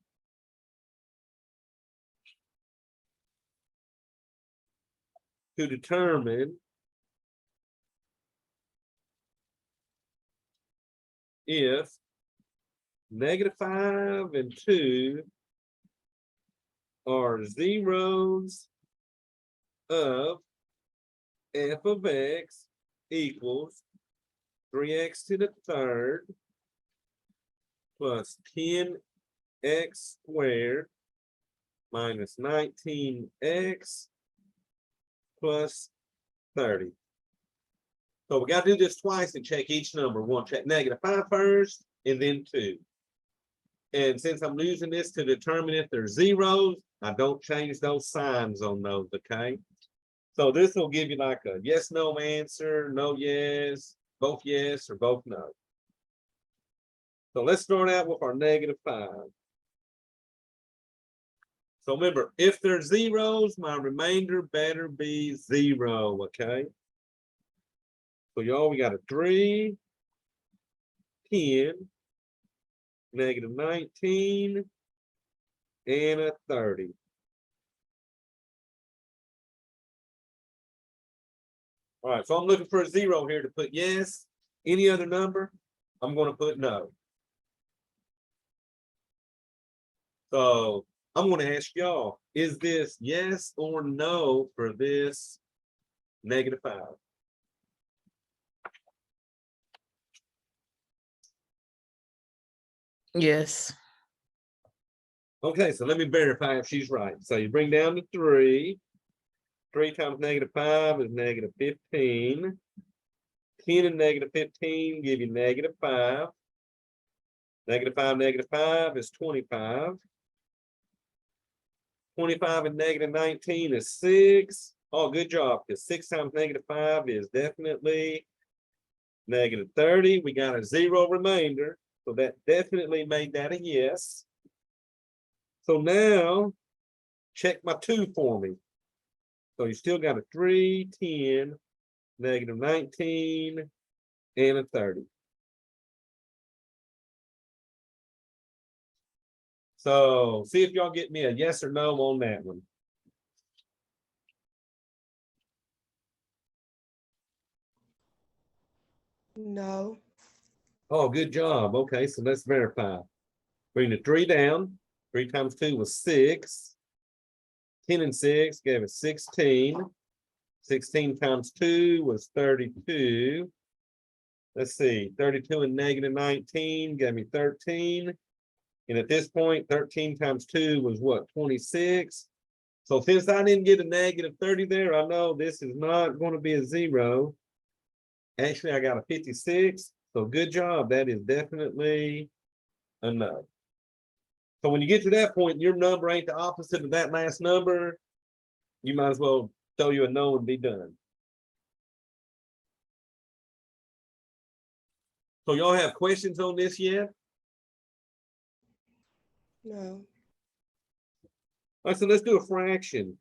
to determine if negative 5 and 2 are zeros of f of x equals 3x to the third plus 10x squared minus 19x plus 30. So we got to do this twice and check each number. We're going to check negative 5 first and then 2. And since I'm using this to determine if they're zeros, I don't change those signs on those, okay? So this will give you like a yes, no answer, no, yes, both yes, or both no. So let's start out with our negative 5. So remember, if they're zeros, my remainder better be 0, okay? So y'all, we got a 3, 10, negative 19, and a 30. All right, so I'm looking for a 0 here to put yes. Any other number, I'm gonna put no. So I'm gonna ask y'all, is this yes or no for this -5? Yes. Okay, so let me verify if she's right. So you bring down the 3. 3 times -5 is -15. 10 and -15 give you -5. -5 is 25. 25 and -19 is 6. Oh, good job, because 6 times -5 is definitely -30. We got a 0 remainder, so that definitely made that a yes. So now, check my 2 for me. So you still got a 3, 10, -19, and a 30. So see if y'all get me a yes or no on that one. No. Oh, good job. Okay, so let's verify. Bring the 3 down. 3 times 2 was 6. 10 and 6 gave us 16. 16 times 2 was 32. Let's see, 32 and -19 gave me 13. And at this point, 13 times 2 was what, 26? So since I didn't get a -30 there, I know this is not going to be a 0. Actually, I got a 56. So good job. That is definitely a no. So when you get to that point, your number ain't the opposite of that last number, you might as well throw you a no and be done. So y'all have questions on this yet? No. All right, so let's do a fraction.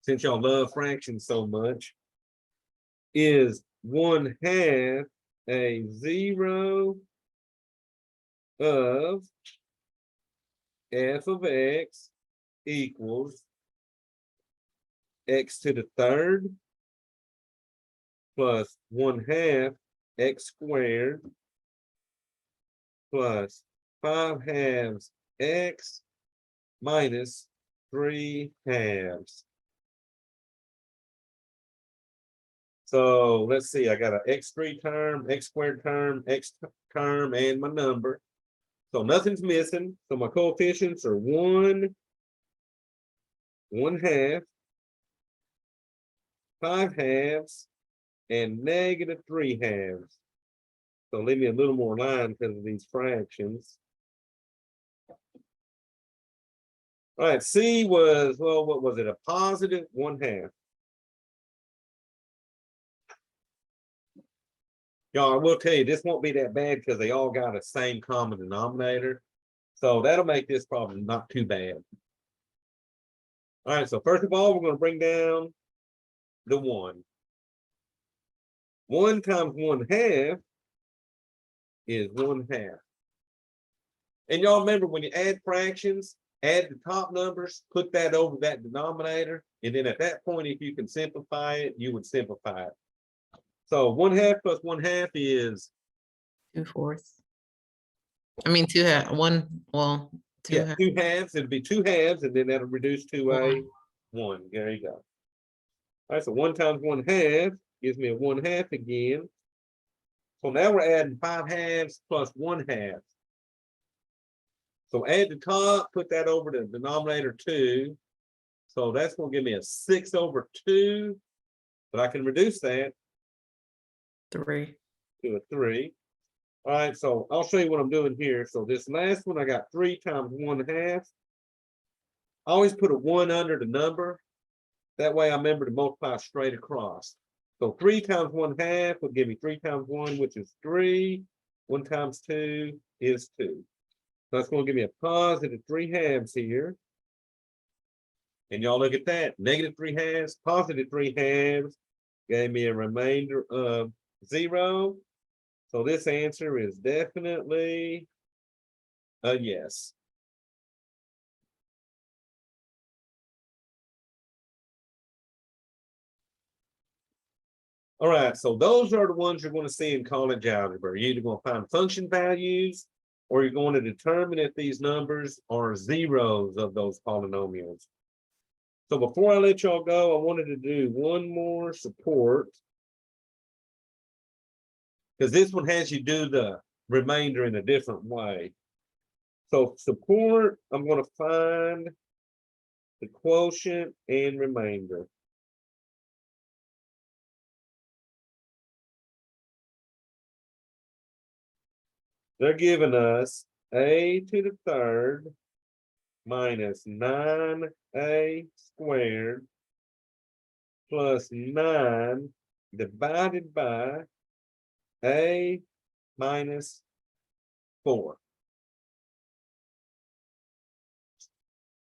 Since y'all love fractions so much. Is 1/2 a 0 of f of x equals x to the 3rd plus 1/2 x squared plus 5/2 x minus 3/2. So let's see, I got an x3 term, x squared term, x term, and my number. So nothing's missing. So my coefficients are 1, 1/2, 5/2, and -3/2. So leave me a little more line because of these fractions. All right, C was, well, what was it? A positive 1/2. Y'all, I will tell you, this won't be that bad because they all got a same common denominator. So that'll make this problem not too bad. All right, so first of all, we're going to bring down the 1. 1 times 1/2 is 1/2. And y'all remember when you add fractions, add the top numbers, put that over that denominator, and then at that point, if you can simplify it, you would simplify it. So 1/2 plus 1/2 is 2/4. I mean, 2/2, one, well, 2 yeah, half. 2 halves. It'd be 2 halves, and then that'll reduce to a One. 1. There you go. All right, so 1 times 1/2 gives me a 1/2 again. So now we're adding 5/2 plus 1/2. So add the top, put that over the denominator 2. So that's going to give me a 6/2. But I can reduce that 3. to a 3. All right, so I'll show you what I'm doing here. So this last one, I got 3 times 1/2. I always put a 1 under the number. That way I remember to multiply straight across. So 3 times 1/2 will give me 3 times 1, which is 3. 1 times 2 is 2. So that's going to give me a positive 3/2 here. And y'all look at that. -3/2, positive 3/2 gave me a remainder of 0. So this answer is definitely a yes. All right, so those are the ones you're going to see in college algebra. You're either going to find function values, or you're going to determine if these numbers are zeros of those polynomials. So before I let y'all go, I wanted to do one more support, because this one has you do the remainder in a different way. So support, I'm going to find the quotient and remainder. They're giving us a to the third minus 9a squared plus 9 divided by a minus 4.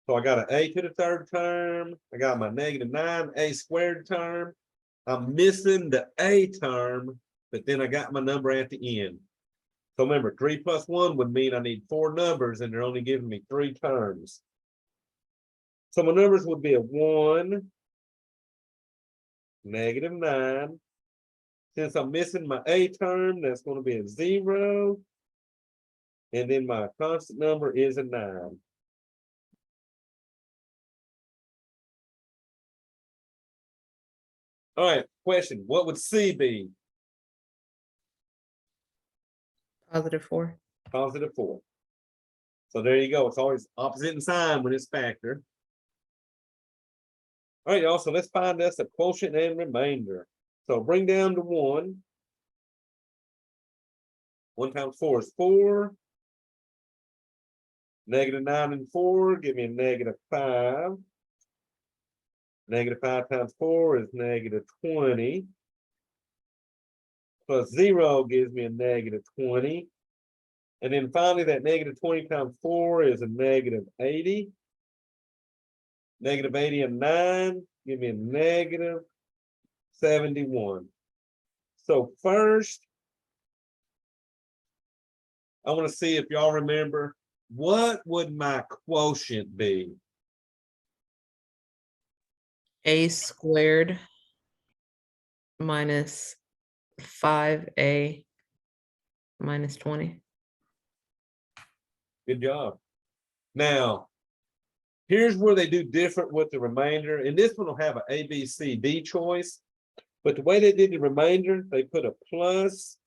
So I got an a to the third term. I got my negative 9a squared term. I'm missing the a term, but then I got my number at the end. So remember, 3 plus 1 would mean I need 4 numbers, and they're only giving me 3 terms. So my numbers would be a 1, negative 9. Since I'm missing my a term, that's going to be a 0. And then my constant number is a 9. All right, question. What would C be? +4. Positive 4. So there you go. It's always opposite in sign when it's factor. All right, y'all. So let's find us a quotient and remainder. So bring down to 1. 1 times 4 is 4. Negative 9 and 4 give me a negative 5. Negative 5 times 4 is negative 20. Plus 0 gives me a negative 20. And then finally, that negative 20 times 4 is a negative 80. Negative 80 and 9 give me a negative 71. So first, I want to see if y'all remember, what would my quotient be? A squared minus 5a minus 20. Good job. Now, here's where they do different with the remainder. And this one will have an A, B, C, D choice. But the way they did the remainder, they put a plus,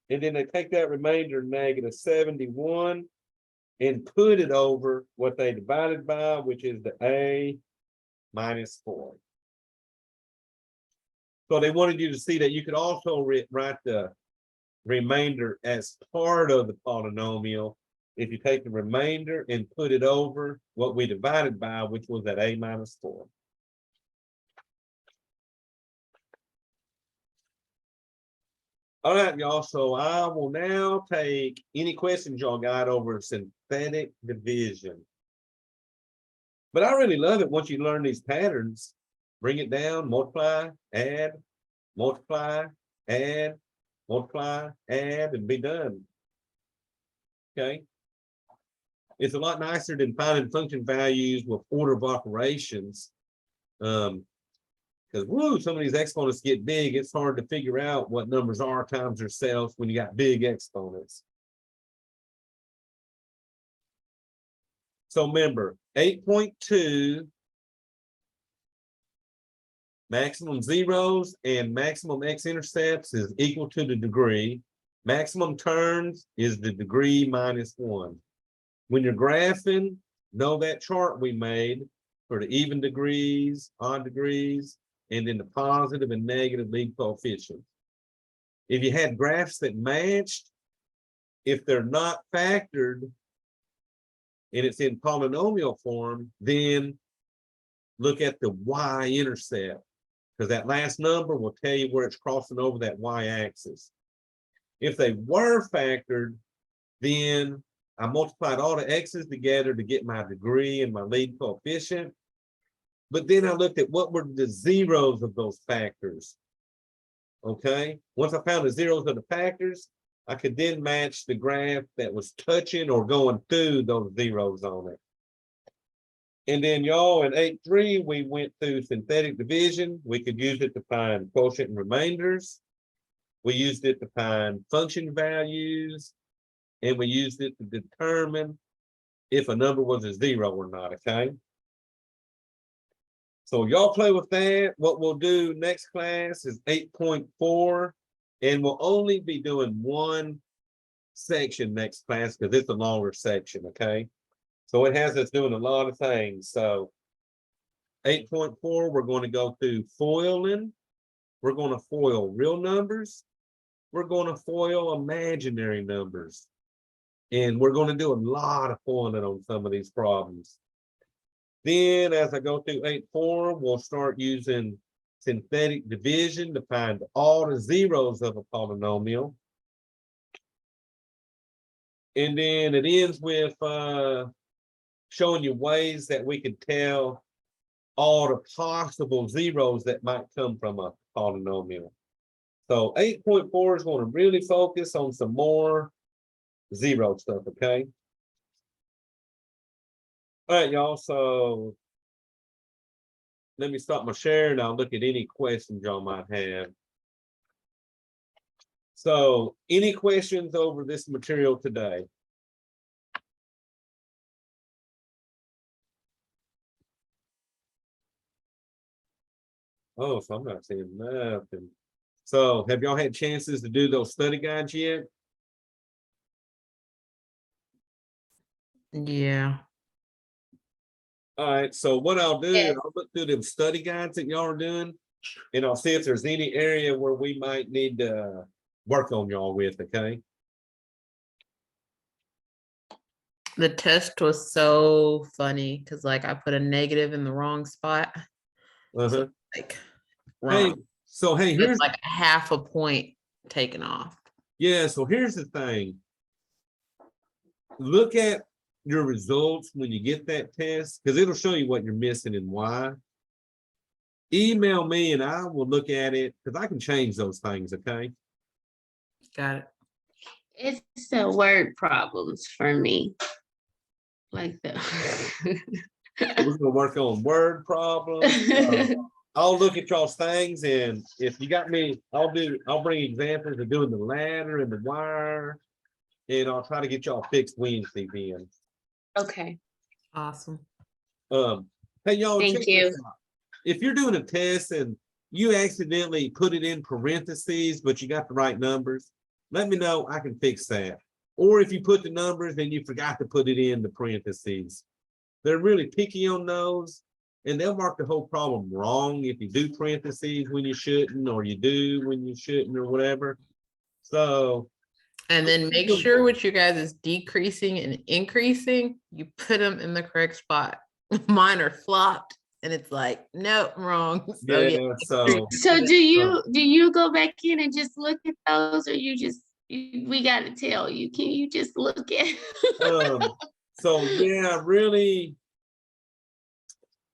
and then they take that remainder, negative 71, and put it over what they divided by, which is the A minus 4. So they wanted you to see that you could also write the remainder as part of the polynomial if you take the remainder and put it over what we divided by, which was that A minus 4. All right, y'all. So I will now take any questions y'all got over synthetic division. But I really love it once you learn these patterns. Bring it down, multiply, add, multiply, add, multiply, add, and be done. Okay. It's a lot nicer than finding function values with order of operations. Because woo, some of these exponents get big. It's hard to figure out what numbers are times themselves when you got big exponents. So remember, 8.2 maximum zeros and maximum x-intercepts is equal to the degree. Maximum terms is the degree minus 1. When you're graphing, know that chart we made for the even degrees, odd degrees, and then the positive and negative lead coefficients. If you had graphs that matched, if they're not factored and it's in polynomial form, then look at the y-intercept, because that last number will tell you where it's crossing over that y-axis. If they were factored, then I multiplied all the x's together to get my degree and my lead coefficient. But then I looked at what were the zeros of those factors. Okay, once I found the zeros of the factors, I could then match the graph that was touching or going through those zeros on it. And then y'all in 8.3, we went through synthetic division. We could use it to find quotient and remainders. We used it to find function values, and we used it to determine if a number was a zero or not, okay? So y'all play with that. What we'll do next class is 8.4, and we'll only be doing one section next class because it's a longer section, okay? So it has us doing a lot of things. So 8.4, we're going to go through foiling. We're going to foil real numbers. We're going to foil imaginary numbers. And we're going to do a lot of foiling on some of these problems. Then as I go through 8.4, we'll start using synthetic division to find all the zeros of a polynomial. And then it ends with showing you ways that we can tell all the possible zeros that might come from a polynomial. So 8.4 is going to really focus on some more zero stuff, okay? All right, y'all, so let me stop my share and I'll look at any questions y'all might have. So any questions over this material today? Oh, so I'm not seeing nothing. So have y'all had chances to do those study guides yet? Yeah. All right, so what I'll do, Yes. I'll look through them study guides that y'all are doing, and I'll see if there's any area where we might need to work on y'all with, okay? The test was so funny because like I put a negative in the wrong spot. Uh-huh. Like Hey, wrong. so hey, It's here's, like a half a point taken off. yeah, so here's the thing. Look at your results when you get that test, because it'll show you what you're missing and why. Email me and I will look at it, because I can change those things, okay? Got it. It's the word problems for me. Like the. We're gonna work on word problems. I'll look at y'all's things, and if you got me, I'll bring examples of doing the ladder and the wire, and I'll try to get y'all fixed Wednesday then. Okay, Awesome. Hey y'all, Thank check this you. out. If you're doing a test and you accidentally put it in parentheses, but you got the right numbers, let me know, I can fix that. Or if you put the numbers and you forgot to put it in the parentheses. They're really picky on those, and they'll mark the whole problem wrong if you do parentheses when you shouldn't, or you do when you shouldn't, or whatever. So, And then make sure what you guys is decreasing and increasing, you put them in the correct spot. Mine are flopped and it's like, no, wrong. So yeah. yeah, so so do you go back in and just look at those, or we gotta tell you, can you just look at? so yeah, really,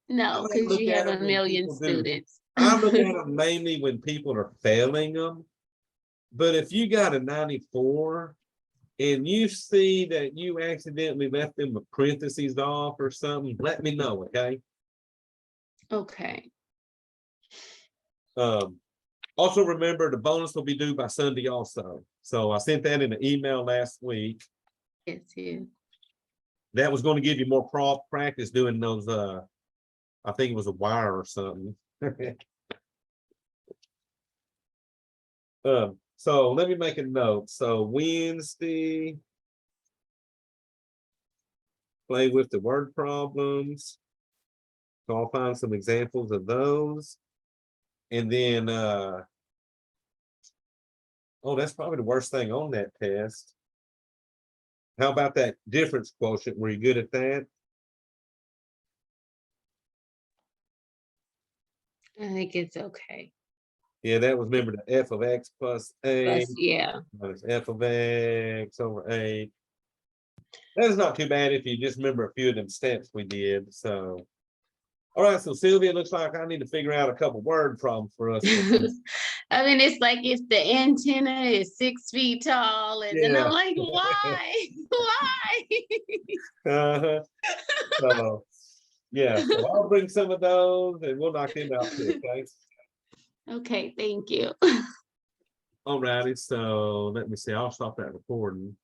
No, I because look you at have a them when million people do. students. I look at them mainly when people are failing them. But if you got a 94 and you see that you accidentally left them with parentheses off or something, let me know, okay? Okay, Also remember the bonus will be due by Sunday also. So I sent that in an email last week. yes, you. That was going to give you more practice doing those, I think it was a wire or something. So let me make a note. So Wednesday, play with the word problems. So I'll find some examples of those. And then, oh, that's probably the worst thing on that test. How about that difference quotient? Were you good at that? I think it's okay. Yeah, that was, remember, the f of x plus a Plus, yeah, minus f of x over 8. That is not too bad if you just remember a few of them steps we did. So, all right, so Sylvia, looks like I need to figure out a couple word problems for us. I mean, it's like if the antenna is 6 feet tall, and then Yeah. I'm like, why? Why? Uh-huh. So, yeah, so I'll bring some of those and we'll knock them out too, okay? Okay, thank you. Alrighty, so let me see, I'll stop that recording.